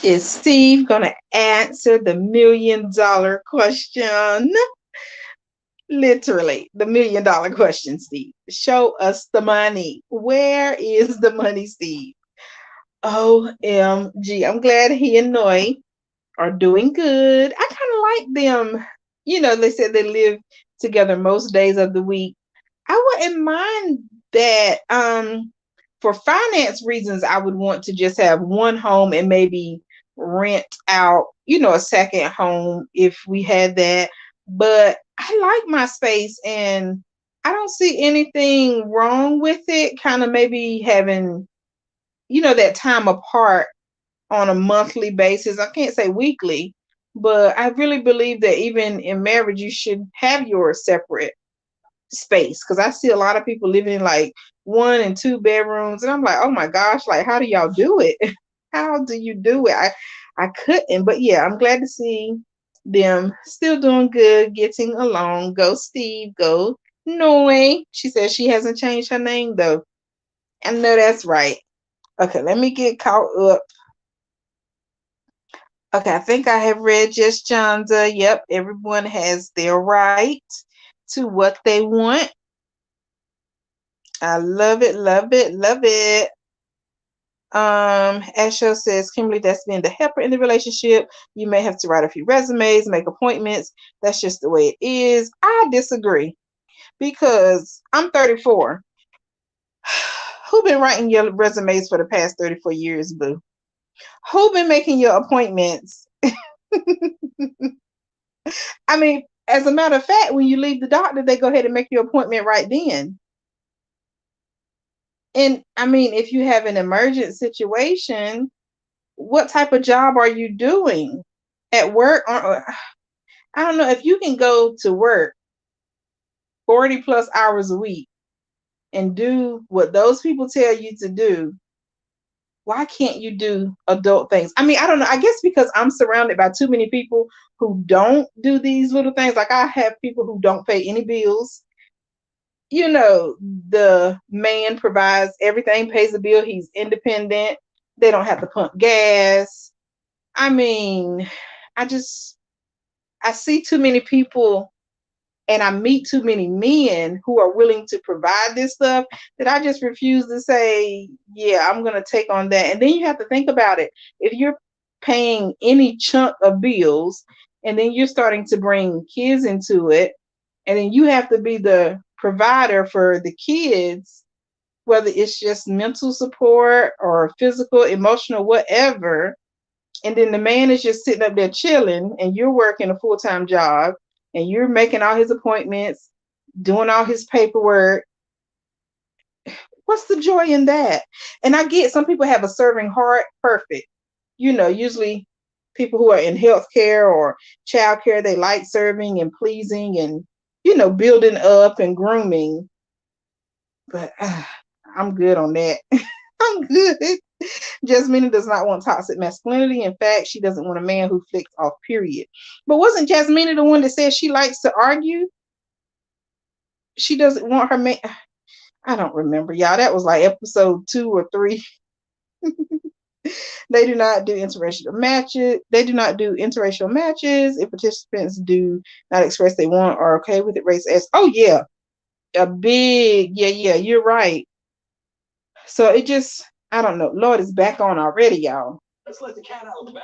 Is Steve gonna answer the $1 million question? Literally, the $1 million question, Steve. Show us the money. Where is the money, Steve? OMG. I'm glad he and Noi are doing good. I kind of like them. They said they live together most days of the week. I wouldn't mind that. For finance reasons, I would want to just have one home and maybe rent out, a second home if we had that. But I like my space and I don't see anything wrong with it. Kind of maybe having, that time apart on a monthly basis. I can't say weekly, but I really believe that even in marriage, you should have your separate space because I see a lot of people living in like 1 and 2 bedrooms, and I'm like, oh my gosh, like how do y'all do it? How do you do it? I couldn't, but yeah, I'm glad to see them still doing good, getting along. Go Steve, go Noe. She says she hasn't changed her name though. I know that's right. Okay, let me get caught up. Okay, I think I have read Just Jonza. Yep, everyone has their right to what they want. I love it, love it, love it. Asho says, Kimberly, that's being the helper in the relationship. You may have to write a few resumes, make appointments. That's just the way it is. I disagree because I'm 34. Who been writing your resumes for the past 34 years, boo? Who been making your appointments? I mean, as a matter of fact, when you leave the doctor, they go ahead and make your appointment right then. And I mean, if you have an emergent situation, what type of job are you doing at work? Or I don't know if you can go to work 40 plus hours a week and do what those people tell you to do. Why can't you do adult things? I mean, I don't know. I guess because I'm surrounded by too many people who don't do these little things. Like I have people who don't pay any bills. The man provides everything, pays the bill. He's independent. They don't have to pump gas. I mean, I see too many people and I meet too many men who are willing to provide this stuff that I just refuse to say, yeah, I'm going to take on that. And then you have to think about it. If you're paying any chunk of bills and then you're starting to bring kids into it, and then you have to be the provider for the kids, whether it's just mental support or physical, emotional, whatever, and then the man is just sitting up there chilling and you're working a full-time job and you're making all his appointments, doing all his paperwork. What's the joy in that? And I get some people have a serving heart, perfect. Usually people who are in healthcare or childcare, they like serving and pleasing and, building up and grooming. But I'm good on that. I'm good. Jasmina does not want toxic masculinity. In fact, she doesn't want a man who flicks off, period. But wasn't Jasmina the one that said she likes to argue? She doesn't want her man. I don't remember, y'all. That was like episode 2 or 3. They do not do interracial matches. They do not do interracial matches. If participants do not express they want or okay with it, race S. Oh, yeah. Yeah, you're right. So it just, I don't know. Lord is back on already, y'all. Let's let the cat out of the bag.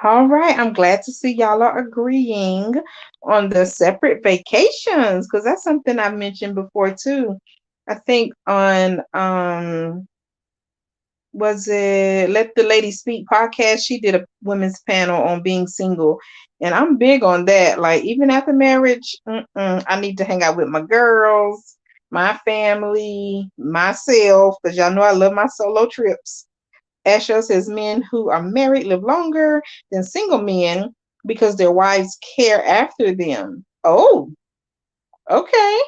All right. I'm glad to see y'all are agreeing on the separate vacations because that's something I've mentioned before too. I think on was it Let the Lady Speak podcast? She did a women's panel on being single. And I'm big on that. Like, even after marriage, I need to hang out with my girls, my family, myself, because y'all know I love my solo trips. Asho says men who are married live longer than single men because their wives care after them. Oh, okay.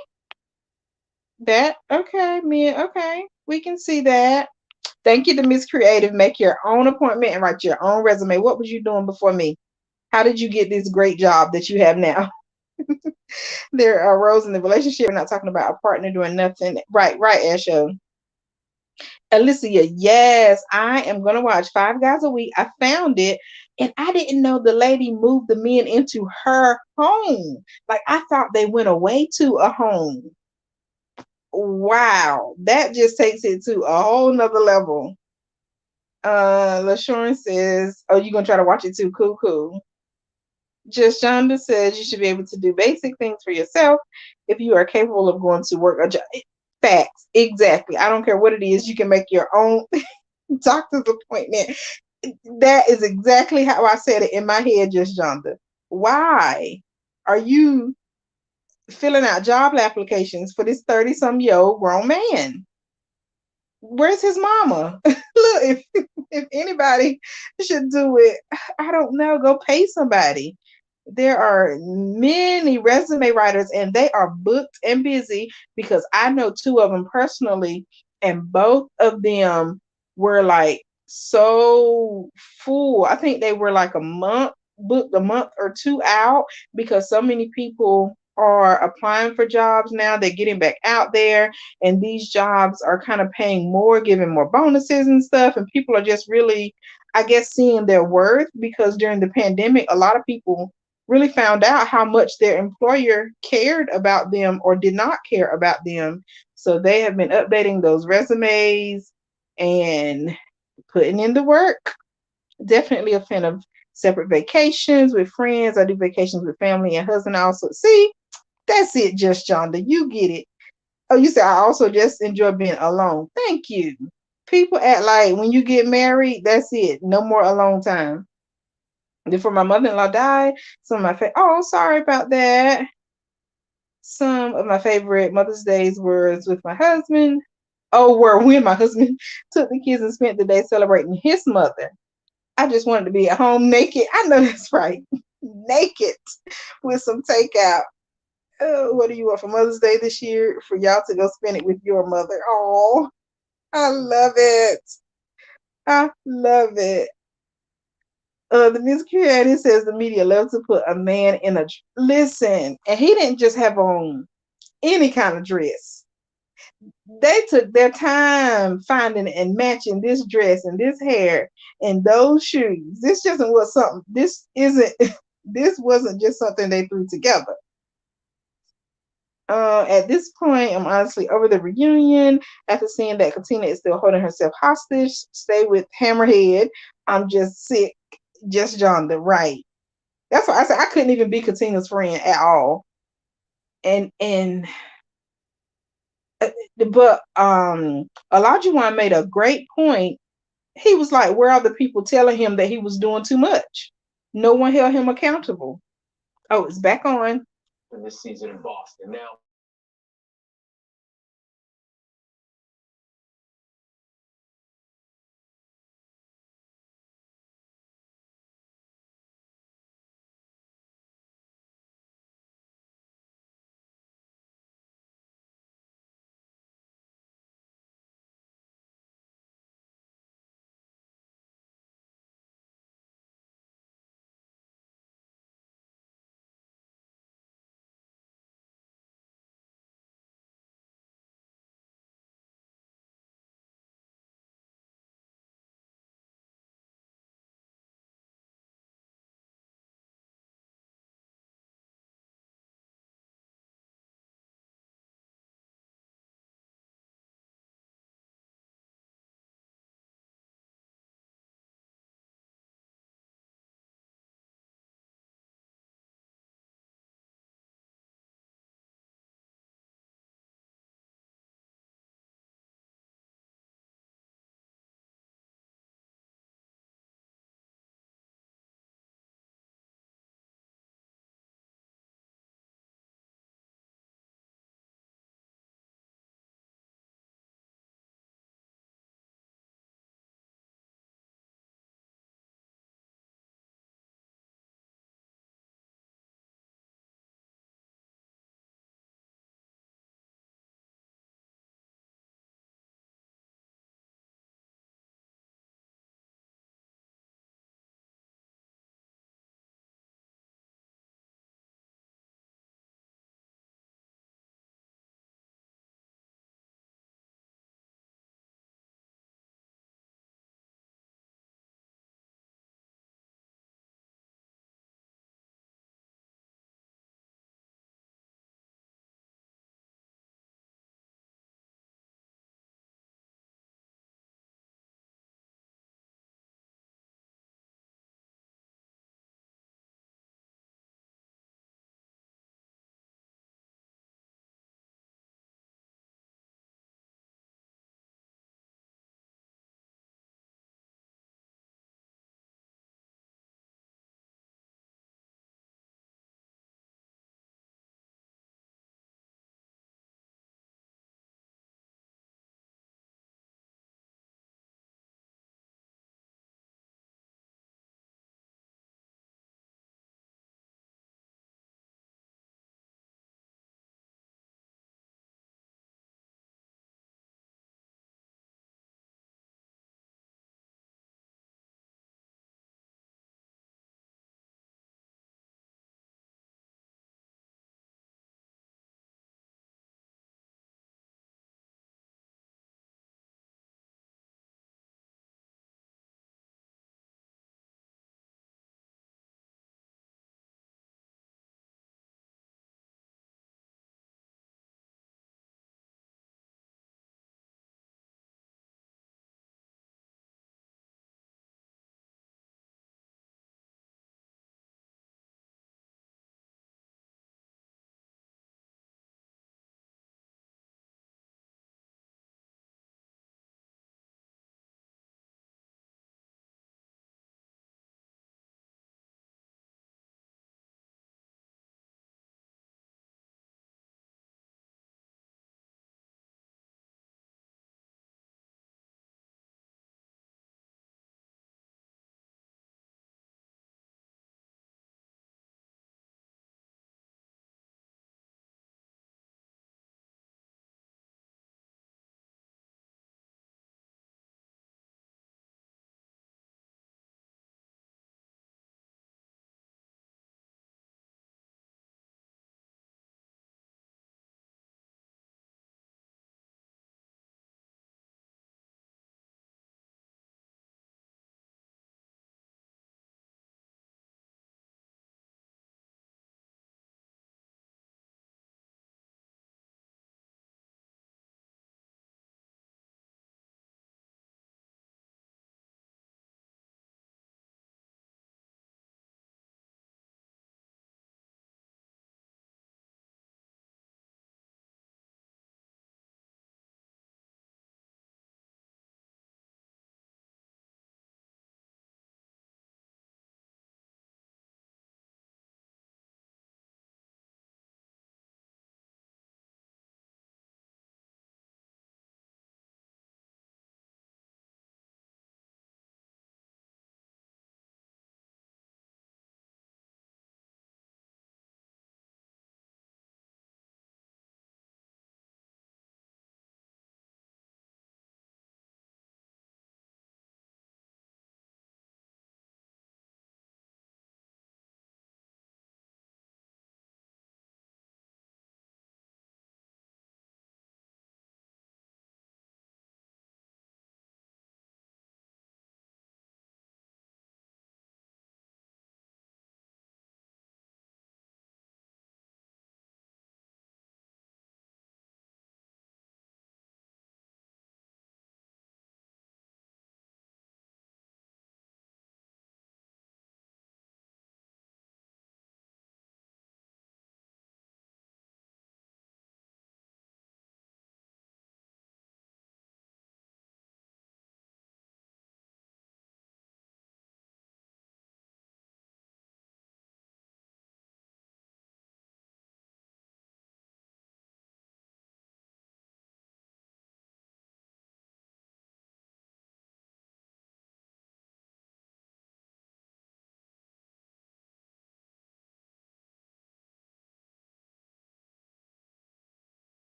Okay, men, okay. We can see that. Thank you to Miss Creative. Make your own appointment and write your own resume. What was you doing before me? How did you get this great job that you have now? There are roles in the relationship. We're not talking about a partner doing nothing. Right, Asho. Alyssa, yes, I am gonna watch Five Guys a Week. I found it, and I didn't know the lady moved the men into her home. Like I thought they went away to a home. Wow, that just takes it to a whole nother level. LaShawn says, "Oh, you gonna try to watch it too? Cool, cool." Just Shonda says you should be able to do basic things for yourself if you are capable of going to work. Facts, exactly. I don't care what it is. You can make your own doctor's appointment. That is exactly how I said it in my head, just Shonda. Why are you filling out job applications for this 30-some-year-old grown man? Where's his mama? Look, if anybody should do it, I don't know. Go pay somebody. There are many resume writers, and they are booked and busy because I know two of them personally, and both of them were like so full. I think they were like a month booked, a month or two out because so many people are applying for jobs now. They're getting back out there, and these jobs are kind of paying more, giving more bonuses and stuff. And people are just really, I guess, seeing their worth because during the pandemic, a lot of people really found out how much their employer cared about them or did not care about them. So they have been updating those resumes and putting in the work. Definitely a fan of separate vacations with friends. I do vacations with family and husband also. See, that's it, just Jonda. You get it. Oh, you said I also just enjoy being alone. Thank you. People act like when you get married, that's it. No more alone time. Before my mother-in-law died, oh, sorry about that. Some of my favorite Mother's Days were with my husband. Oh, were when my husband took the kids and spent the day celebrating his mother. I just wanted to be at home naked. I know that's right. Naked with some takeout. Oh, what do you want for Mother's Day this year? For y'all to go spend it with your mother. Oh, I love it. I love it. The music creator says the media loves to put a man in a listen, and he didn't just have on any kind of dress. They took their time finding and matching this dress and this hair and those shoes. This just was something. This isn't. This wasn't just something they threw together. At this point, I'm honestly over the reunion after seeing that Katina is still holding herself hostage. Stay with Hammerhead. I'm just sick. Just John the right. That's why I said I couldn't even be Katina's friend at all. And but Olajuwon made a great point. He was like, where are the people telling him that he was doing too much? No one held him accountable. Oh, it's back on. In this season in Boston now.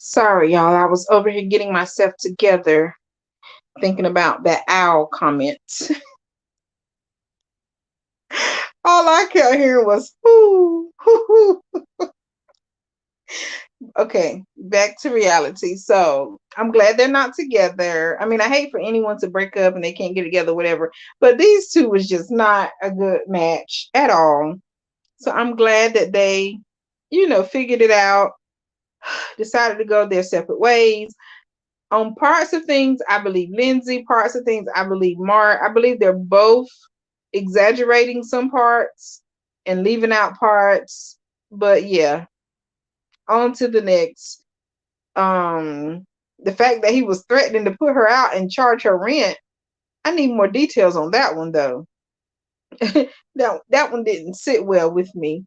Sorry, y'all. I was over here getting myself together, thinking about that owl comment. All I kept hearing was "hoo, hoo, hoo." Okay, back to reality. So I'm glad they're not together. I mean, I hate for anyone to break up and they can't get together, whatever. But these two was just not a good match at all. So I'm glad that they, figured it out, decided to go their separate ways. On parts of things, I believe Lindsey. Parts of things, I believe Mark. I believe they're both exaggerating some parts and leaving out parts. But yeah, on to the next. Um, the fact that he was threatening to put her out and charge her rent. I need more details on that one though. That one didn't sit well with me.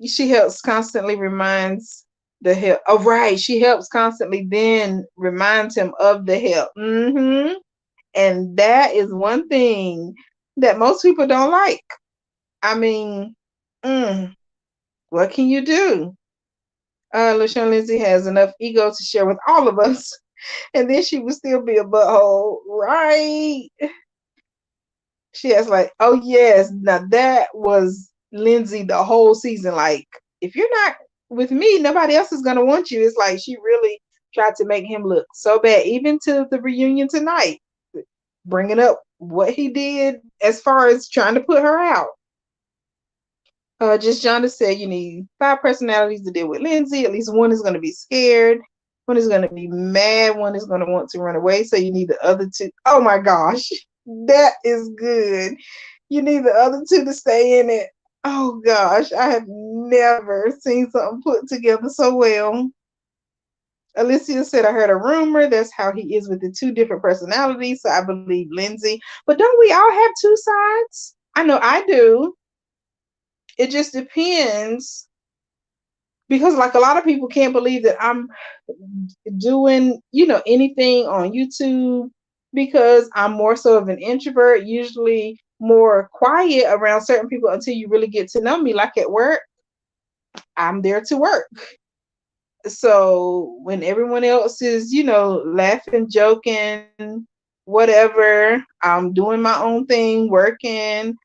She helps constantly reminds the help. Oh, right. She helps constantly, then reminds him of the help. And that is one thing that most people don't like. I mean, what can you do? LaShawn Lindsay has enough ego to share with all of us, and then she would still be a butthole, right? She has like, oh yes, now that was Lindsay the whole season. Like, if you're not with me, nobody else is gonna want you. It's like she really tried to make him look so bad, even to the reunion tonight, bringing up what he did as far as trying to put her out. Just Jonda said you need 5 personalities to deal with Lindsay. At least one is going to be scared, one is going to be mad, one is going to want to run away. So you need the other two. Oh my gosh, that is good. You need the other two to stay in it. Oh gosh, I have never seen something put together so well. Alyssa said, I heard a rumor. That's how he is with the two different personalities. So I believe Lindsay. But don't we all have two sides? I know I do. It just depends because like a lot of people can't believe that I'm doing, anything on YouTube because I'm more so of an introvert, usually more quiet around certain people until you really get to know me. Like at work, I'm there to work. So when everyone else is, laughing, joking, whatever, I'm doing my own thing, working,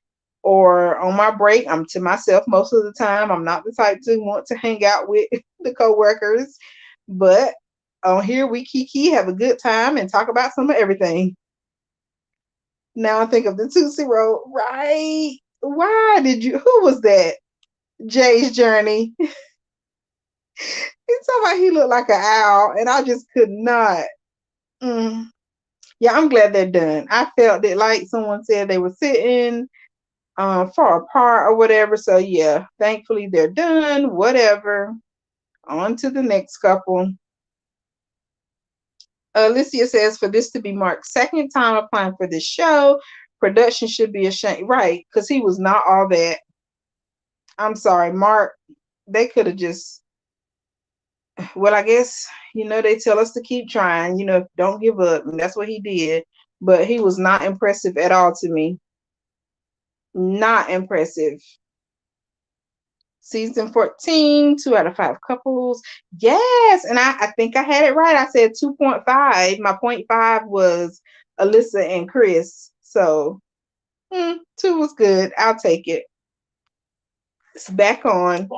or on my break, I'm to myself most of the time. I'm not the type to want to hang out with the coworkers, but on here we kiki, have a good time, and talk about some of everything. Now I think of the Tootsie Roll, right? Why did you? Who was that? Jay's Journey. He's talking about he looked like an owl, and I just could not. Mm. Yeah, I'm glad they're done. I felt that, like someone said, they were sitting far apart or whatever. So yeah, thankfully they're done. Whatever. On to the next couple. Alicia says, for this to be Mark's second time applying for this show, production should be ashamed. Right, because he was not all that. I'm sorry, Mark. They could have just, well, I guess, they tell us to keep trying, don't give up. And that's what he did. But he was not impressive at all to me. Not impressive. Season 14, 2 out of 5 couples. Yes. And I think I had it right. I said 2.5. My 0.5 was Alyssa and Chris. So 2 was good. I'll take it. It's back on.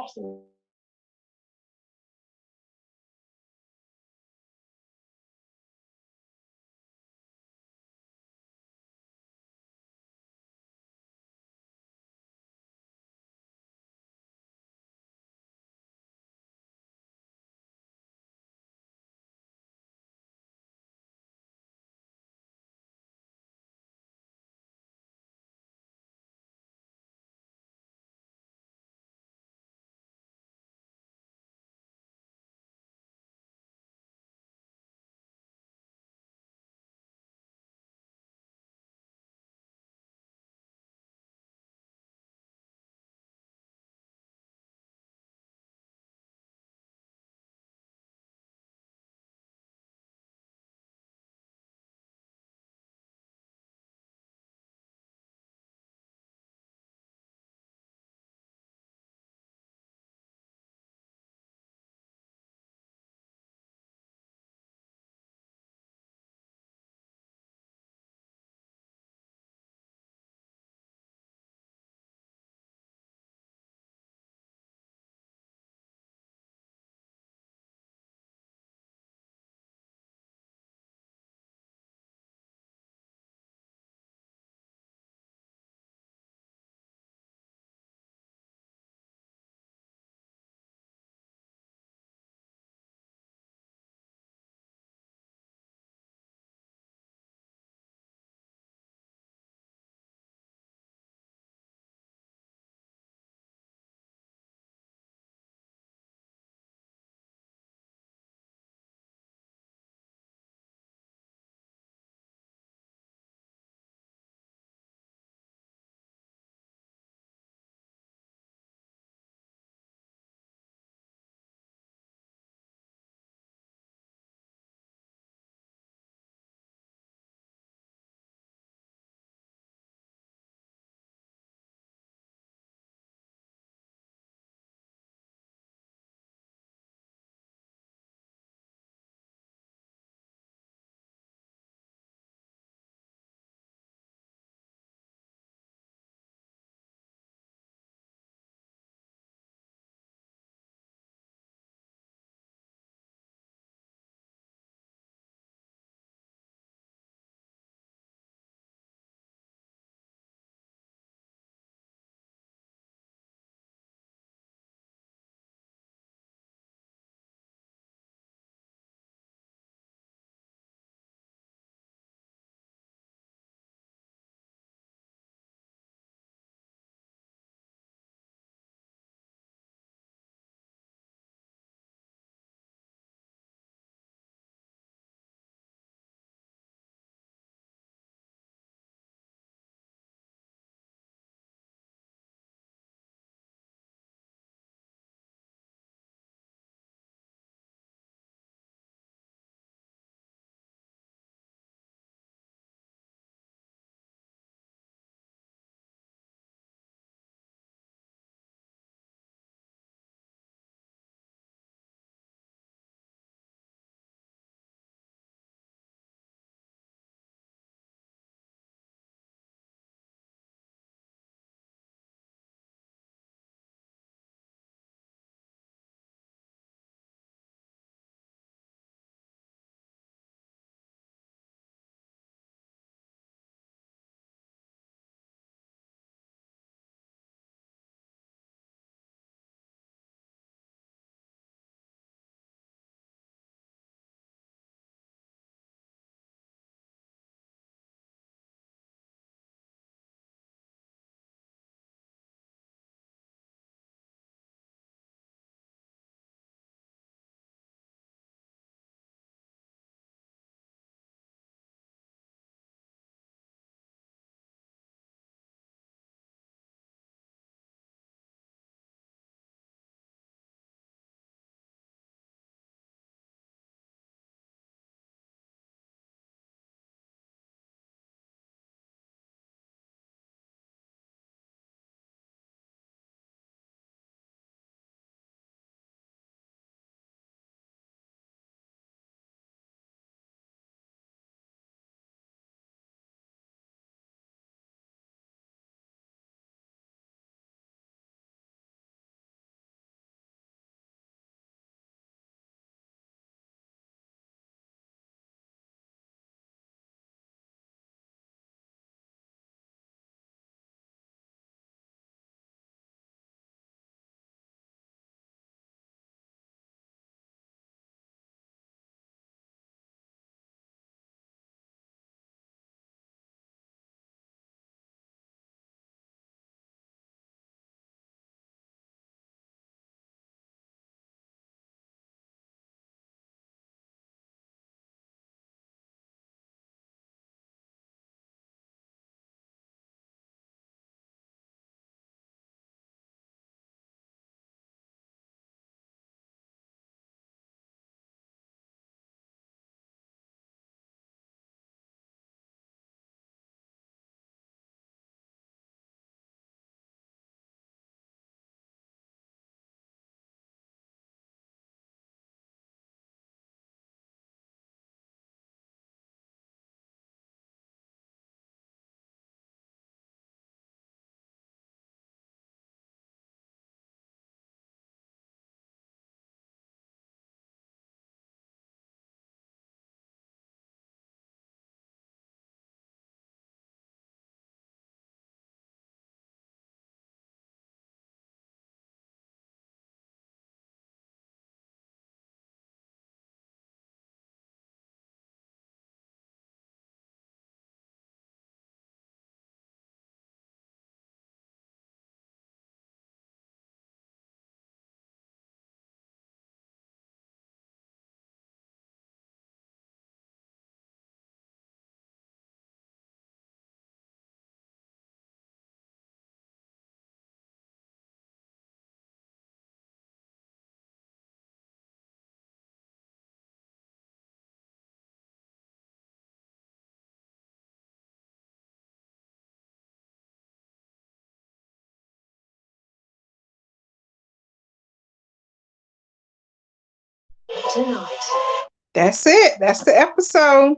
That's it. That's the episode.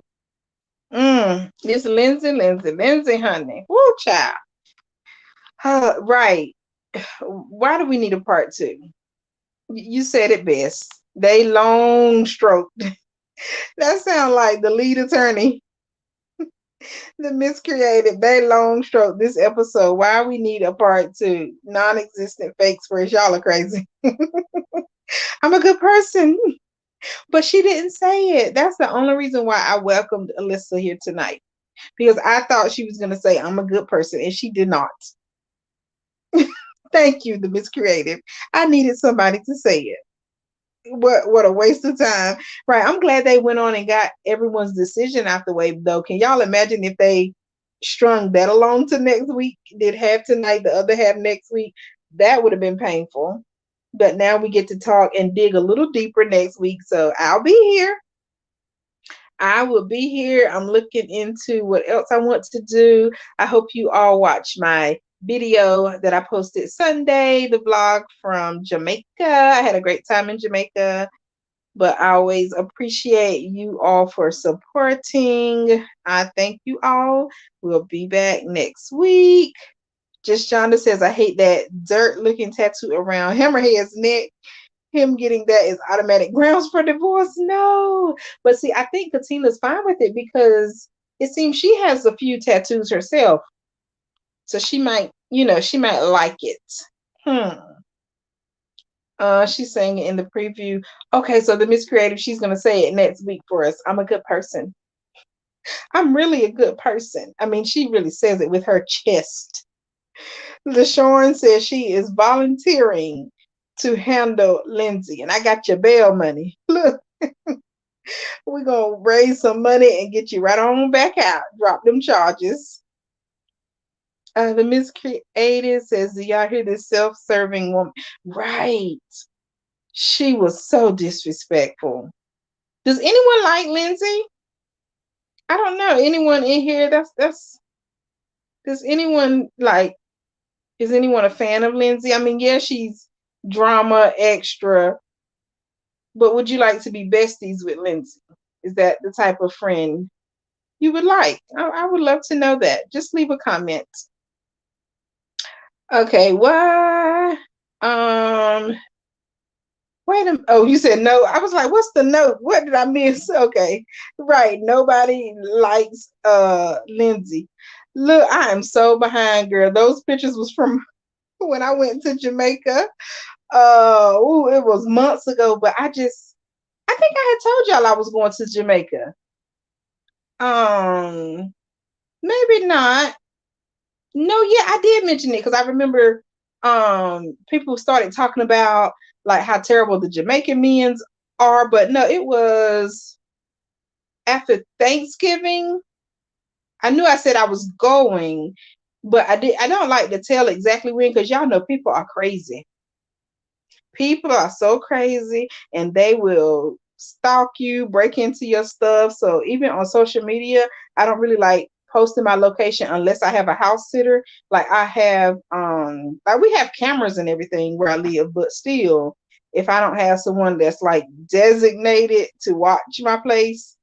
It's Lindsey, honey. Woo, child. Right. Why do we need a part two? You said it best. They long stroke. That sounds like the lead attorney, the miscreated. They long stroke this episode. Why we need a part two? Non-existent fake spreads. Y'all are crazy. I'm a good person, but she didn't say it. That's the only reason why I welcomed Alyssa here tonight, because I thought she was going to say I'm a good person, and she did not. Thank you, the miscreative. I needed somebody to say it. What a waste of time. Right. I'm glad they went on and got everyone's decision out the way, though. Can y'all imagine if they strung that along to next week? Did half tonight, the other half next week? That would have been painful. But now we get to talk and dig a little deeper next week. So I'll be here. I will be here. I'm looking into what else I want to do. I hope you all watch my video that I posted Sunday, the vlog from Jamaica. I had a great time in Jamaica, but I always appreciate you all for supporting. I thank you all. We'll be back next week. Just Jonda says, I hate that dirt looking tattoo around Hammerhead's neck. Him getting that is automatic grounds for divorce. No. But see, I think Katina's fine with it because it seems she has a few tattoos herself. So she might, she might like it. She's saying it in the preview. Okay, so the Miss Creative, she's gonna say it next week for us. I'm a good person. I'm really a good person. I mean, she really says it with her chest. LaShawn says she is volunteering to handle Lindsey, and I got your bail money. Look, we're gonna raise some money and get you right on back out. Drop them charges. The Miss Creative says, do y'all hear this self-serving woman? Right. She was so disrespectful. Does anyone like Lindsey? I don't know. Anyone in here? Does anyone like? Is anyone a fan of Lindsey? I mean, yeah, she's drama extra, but would you like to be besties with Lindsey? Is that the type of friend you would like? I would love to know that. Just leave a comment. Okay, why? Wait a minute. Oh, you said no. I was like, what's the note? What did I miss? Okay. Right. Nobody likes Lindsey. Look, I am so behind, girl. Those pictures was from when I went to Jamaica. It was months ago, but I think I had told y'all I was going to Jamaica. Maybe not. No, yeah, I did mention it because I remember people started talking about like how terrible the Jamaican men's are, but no, it was after Thanksgiving. I knew I said I was going, but I don't like to tell exactly when because y'all know people are crazy. People are so crazy and they will stalk you, break into your stuff. So even on social media, I don't really like posting my location unless I have a house sitter. Like I have like we have cameras and everything where I live, but still, if I don't have someone that's like designated to watch my place,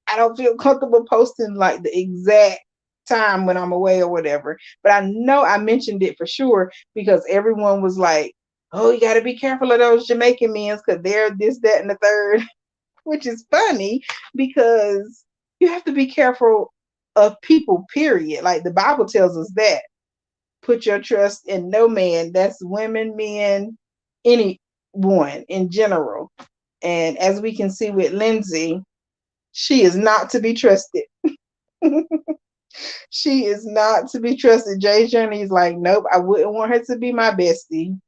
I don't feel comfortable posting like the exact time when I'm away or whatever. But I know I mentioned it for sure because everyone was like, oh, you got to be careful of those Jamaican men because they're this, that, and the third, which is funny because you have to be careful of people, period. Like the Bible tells us that. Put your trust in no man. That's women, men, anyone in general. And as we can see with Lindsey, she is not to be trusted. She is not to be trusted. Jay's Journey is like, nope, I wouldn't want her to be my bestie.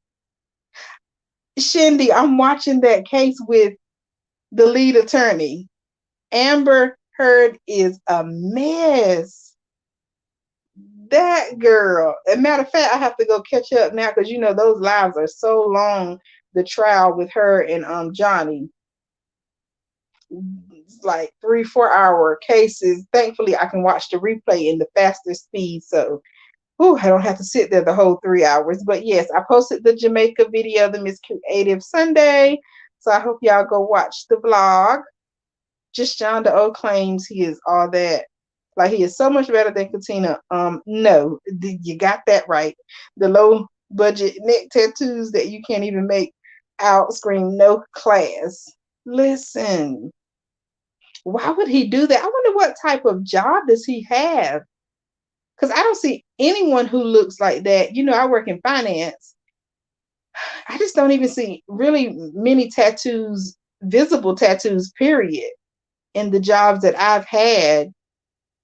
Shindy, I'm watching that case with the lead attorney. Amber Heard is a mess. That girl. As a matter of fact, I have to go catch up now because those lives are so long. The trial with her and Johnny. It's like 3-4 hour cases. Thankfully, I can watch the replay in the faster speed. So I don't have to sit there the whole 3 hours. But yes, I posted the Jamaica video, the Miss Creative Sunday. So I hope y'all go watch the vlog. Just John the O claims he is all that. Like he is so much better than Katina. No, you got that right. The low budget neck tattoos that you can't even make out scream no class. Listen, why would he do that? I wonder what type of job does he have? Because I don't see anyone who looks like that. I work in finance. I just don't even see really many tattoos, visible tattoos, period, in the jobs that I've had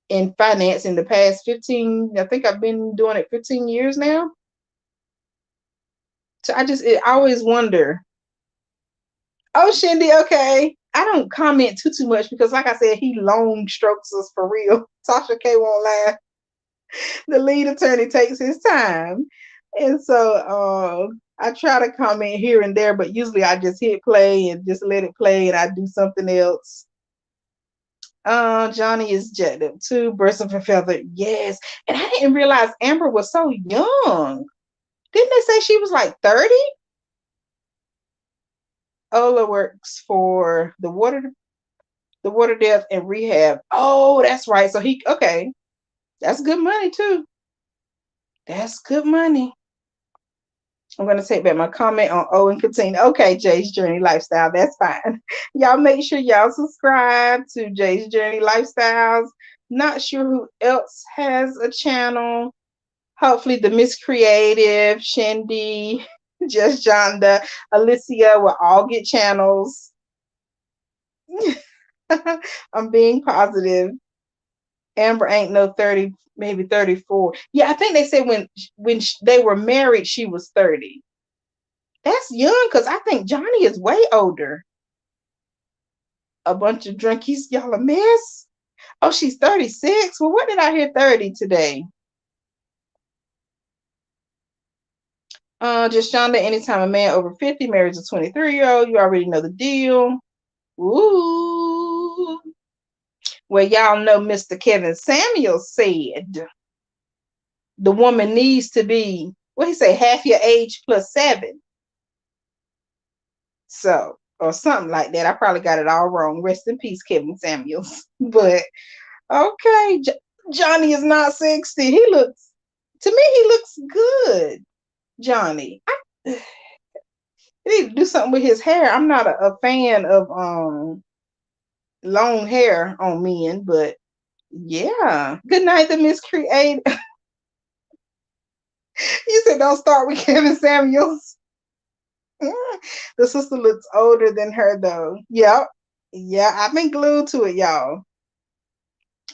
in finance in the past 15. I think I've been doing it 15 years now. So I always wonder. Oh, Shindy, okay. I don't comment too much because, like I said, he long strokes us for real. Sasha K won't laugh. The lead attorney takes his time. And so I try to comment here and there, but usually I just hit play and just let it play and I do something else. Johnny is jacked up too. Burst of a feather. Yes. And I didn't realize Amber was so young. Didn't they say she was like 30? Ola works for the water death and rehab. Oh, that's right. So okay. That's good money too. That's good money. I'm going to take back my comment on O and Katina. Okay, Jay's Journey Lifestyle. That's fine. Y'all make sure y'all subscribe to Jay's Journey Lifestyles. Not sure who else has a channel. Hopefully the Miss Creative, Shindy, Just Jonda, Alyssa will all get channels. I'm being positive. Amber ain't no 30, maybe 34. Yeah, I think they said when they were married, she was 30. That's young because I think Johnny is way older. A bunch of drunkies, y'all a mess. Oh, she's 36. Well, what did I hear 30 today? Just Shonda, anytime a man over 50 marries a 23-year-old, you already know the deal. Ooh. Well, y'all know Mr. Kevin Samuel said the woman needs to be, what he say, half your age plus 7. So, or something like that. I probably got it all wrong. Rest in peace, Kevin Samuels. But okay, Johnny is not 60. To me, he looks good. Johnny. He need to do something with his hair. I'm not a fan of long hair on men, but yeah. Good night, the miscreate. You said don't start with Kevin Samuels. The sister looks older than her though. Yep. Yeah, I've been glued to it, y'all.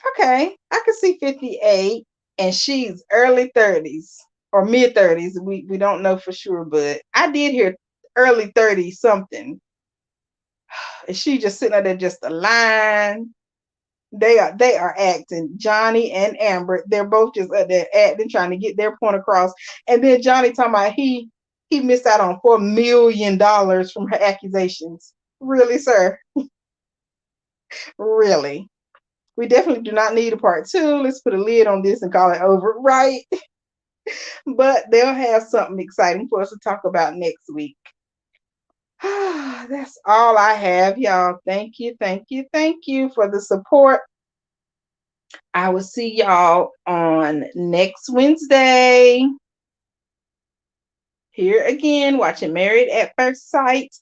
Okay, I can see 58, and she's early 30s or mid 30s. We don't know for sure, but I did hear early 30s something. And she just sitting there just a line. They are acting. Johnny and Amber, they're both just there acting, trying to get their point across. And then Johnny talking about he missed out on $4 million from her accusations. Really, sir? Really? We definitely do not need a part 2. Let's put a lid on this and call it over, right? But they'll have something exciting for us to talk about next week. That's all I have, y'all. Thank you for the support. I will see y'all on next Wednesday. Here again, watching Married at First Sight.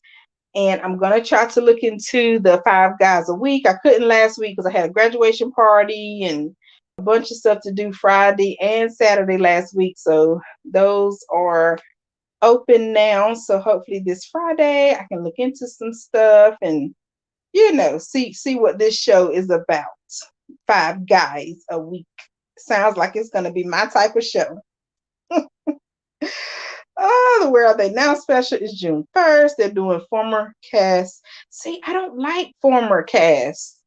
And I'm going to try to look into the 5 guys a week. I couldn't last week because I had a graduation party and a bunch of stuff to do Friday and Saturday last week. So those are open now. So hopefully this Friday I can look into some stuff and, see what this show is about. 5 guys a week. Sounds like it's going to be my type of show. Oh, the Where Are They Now special is June 1st. They're doing former cast. See, I don't like former cast.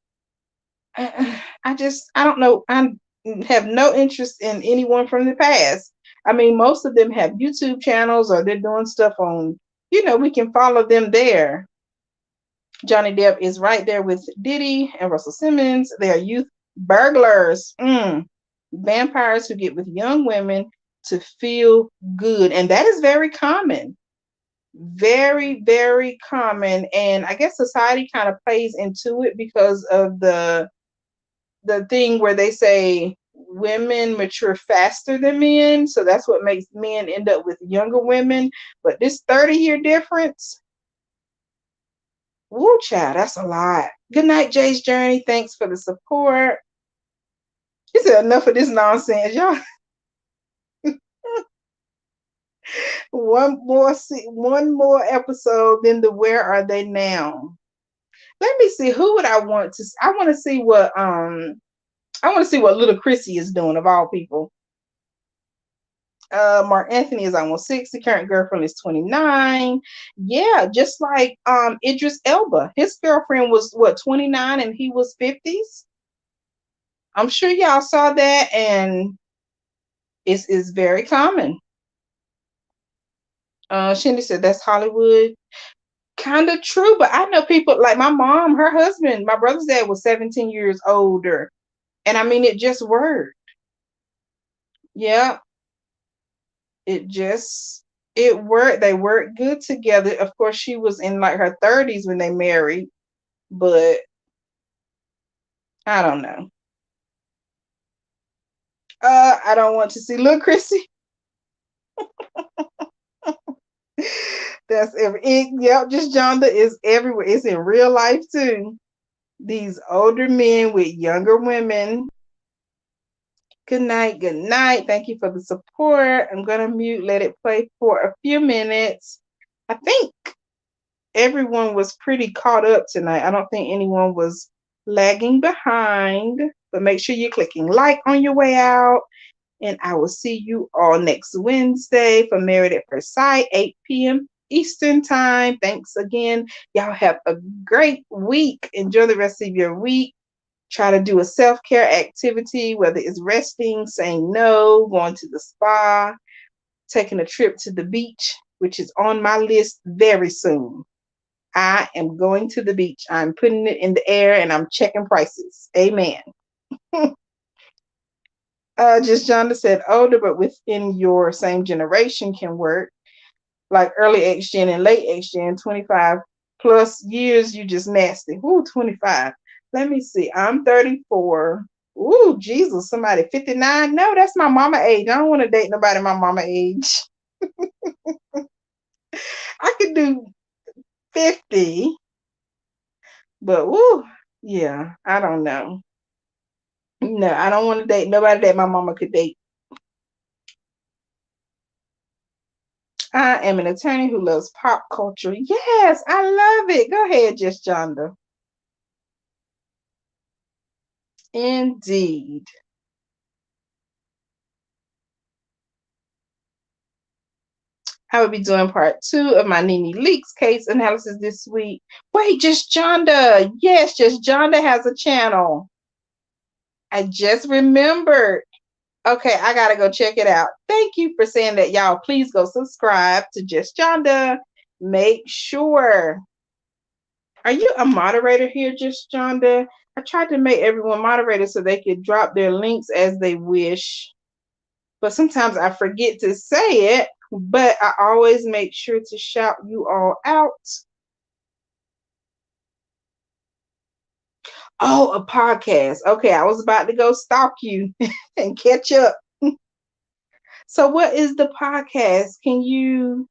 I don't know. I have no interest in anyone from the past. I mean, most of them have YouTube channels or they're doing stuff on, we can follow them there. Johnny Depp is right there with Diddy and Russell Simmons. They are youth burglars. Vampires who get with young women to feel good. And that is very common. Very, very common. And I guess society kind of plays into it because of the thing where they say women mature faster than men. So that's what makes men end up with younger women. But this 30-year difference, woo child, that's a lot. Good night, Jay's Journey. Thanks for the support. He said enough of this nonsense, y'all. One more episode, then the Where Are They Now? Let me see. Who would I want to? I want to see what I want to see what little Chrissy is doing of all people. Mark Anthony is almost 60. Current girlfriend is 29. Yeah, just like Idris Elba. His girlfriend was what, 29 and he was 50s. I'm sure y'all saw that, and it's very common. Shindy said that's Hollywood. Kind of true, but I know people like my mom, her husband, my brother's dad was 17 years older. And I mean, it just worked. Yeah, it just, it worked. They worked good together. Of course, she was in like her 30s when they married, but I don't know. I don't want to see little Chrissy. That's yep, just Jonda is everywhere. It's in real life too. These older men with younger women. Good night. Good night. Thank you for the support. I'm going to mute, let it play for a few minutes. I think everyone was pretty caught up tonight. I don't think anyone was lagging behind, but make sure you're clicking like on your way out. And I will see you all next Wednesday for Married at First Sight, 8 p.m. Eastern Time. Thanks again. Y'all have a great week. Enjoy the rest of your week. Try to do a self-care activity, whether it's resting, saying no, going to the spa, taking a trip to the beach, which is on my list very soon. I am going to the beach. I'm putting it in the air and I'm checking prices. Amen. Just Jonda said older, but within your same generation can work. Like early X Gen and late X Gen, 25 plus years, you just nasty. Ooh, 25. Let me see. I'm 34. Ooh, Jesus, somebody 59. No, that's my mama age. I don't want to date nobody my mama age. I could do 50, but woo, yeah, I don't know. No, I don't want to date nobody that my mama could date. I am an attorney who loves pop culture. Yes, I love it. Go ahead, Just Jonda. Indeed. I will be doing part 2 of my Nene Leaks case analysis this week. Wait, Just Jonda. Yes, Just Jonda has a channel. I just remembered. Okay, I gotta go check it out. Thank you for saying that, y'all. Please go subscribe to Just Jonda. Make sure. Are you a moderator here, Just Jonda? I tried to make everyone moderators so they could drop their links as they wish. But sometimes I forget to say it, but I always make sure to shout you all out. Oh, a podcast. Okay, I was about to go stalk you and catch up. So what is the podcast? Can you,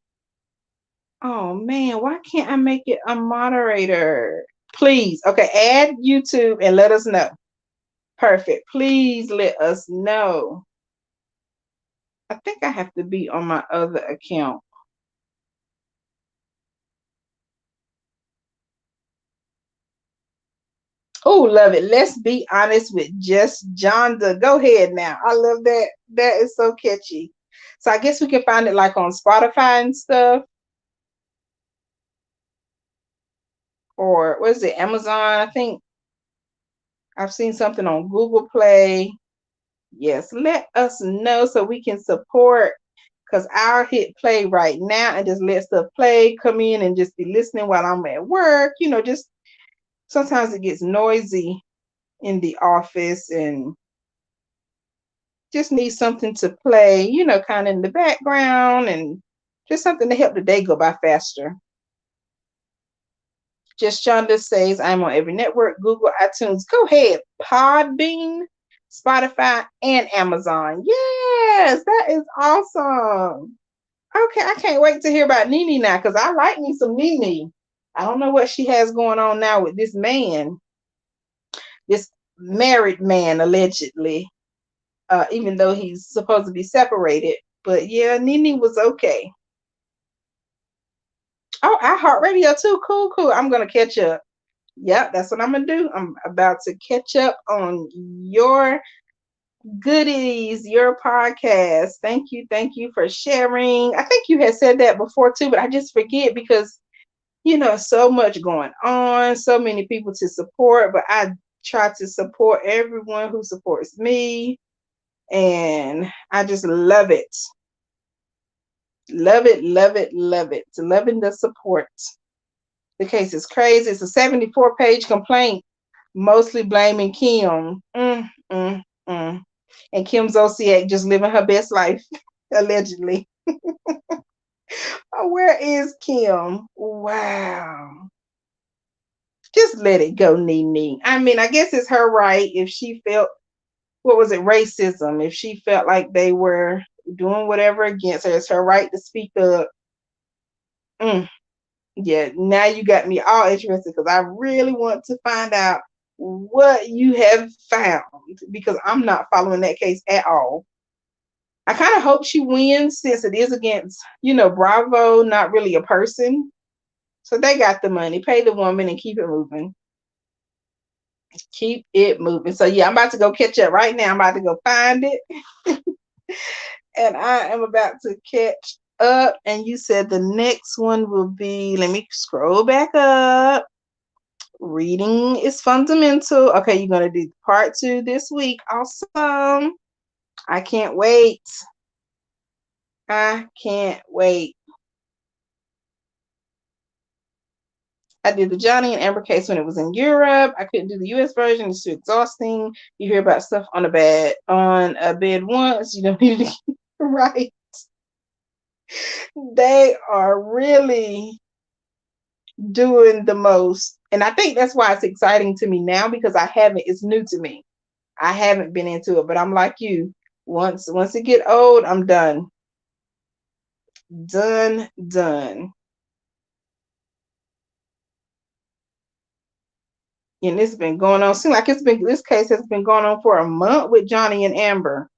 oh man, why can't I make it a moderator? Please. Okay, add YouTube and let us know. Perfect. Please let us know. I think I have to be on my other account. Oh, love it. Let's be honest with Just Jonda. Go ahead now. I love that. That is so catchy. So I guess we can find it like on Spotify and stuff. Or what is it? Amazon. I think I've seen something on Google Play. Yes, let us know so we can support, because I'll hit play right now and just let stuff play, come in and just be listening while I'm at work. You know, just sometimes it gets noisy in the office and just need something to play, you know, kind of in the background and Just something to help the day go by faster. Just Shonda says, I'm on every network, Google, iTunes. Go ahead. Podbean, Spotify, and Amazon. Yes, that is awesome. Okay, I can't wait to hear about Nene now because I like me some Nene. I don't know what she has going on now with this man, this married man, allegedly, even though he's supposed to be separated. But yeah, Nene was okay. Oh, iHeartRadio too. Cool, cool. I'm gonna catch up. Yep, that's what I'm gonna do. I'm about to catch up on your goodies, your podcast. Thank you for sharing. I think you had said that before too, but I just forget because so much going on, so many people to support, but I try to support everyone who supports me, and I just love it. Love it, love it, love it. Loving the support. The case is crazy. It's a 74-page complaint, mostly blaming Kim. Mm. And Kim Zolciak just living her best life, allegedly. Oh, where is Kim? Wow. Just let it go, Nene. I mean, I guess it's her right if she felt, what was it, racism. If she felt like they were doing whatever against her, it's her right to speak up. Yeah, now you got me all interested because I really want to find out what you have found because I'm not following that case at all. I kind of hope she wins since it is against, Bravo, not really a person. So they got the money, pay the woman and keep it moving. Keep it moving. So yeah, I'm about to go catch up right now. I'm about to go find it. And I am about to catch up. And you said the next one will be, let me scroll back up. Reading is fundamental. Okay, you're going to do part 2 this week. Awesome. I can't wait. I can't wait. I did the Johnny and Amber case when it was in Europe. I couldn't do the US version. It's too exhausting. You hear about stuff on a bed once. You don't need to get right. They are really doing the most. And I think that's why it's exciting to me now because it's new to me. I haven't been into it, but I'm like you. Once it get old, I'm done. Done. And it's been going on. Seems like this case has been going on for a month with Johnny and Amber.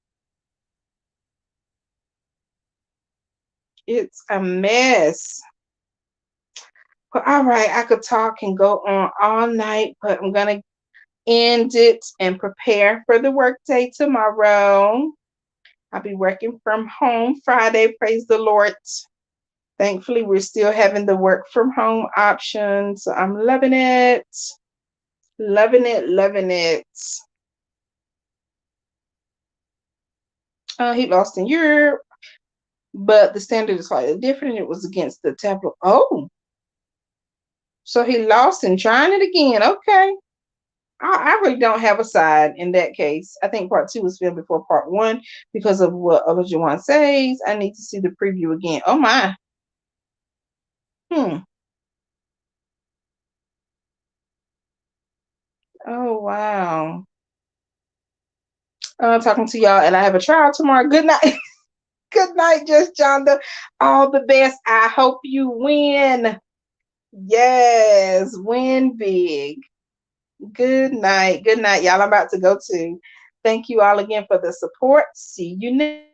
It's a mess. But all right, I could talk and go on all night, but I'm gonna end it and prepare for the workday tomorrow. I'll be working from home Friday. Praise the Lord. Thankfully, we're still having the work from home option. So I'm loving it. Loving it, loving it. He lost in Europe, but the standard is slightly different. It was against the tableau. Oh, so he lost and trying it again. Okay. I really don't have a side in that case. I think part 2 was filmed before part 1 because of what Olajuwon says. I need to see the preview again. Oh my. Oh wow. Talking to y'all, and I have a trial tomorrow. Good night. Good night, Just Jonda. All the best. I hope you win. Yes, win big. Good night. Good night, y'all. I'm about to go to. Thank you all again for the support. See you next.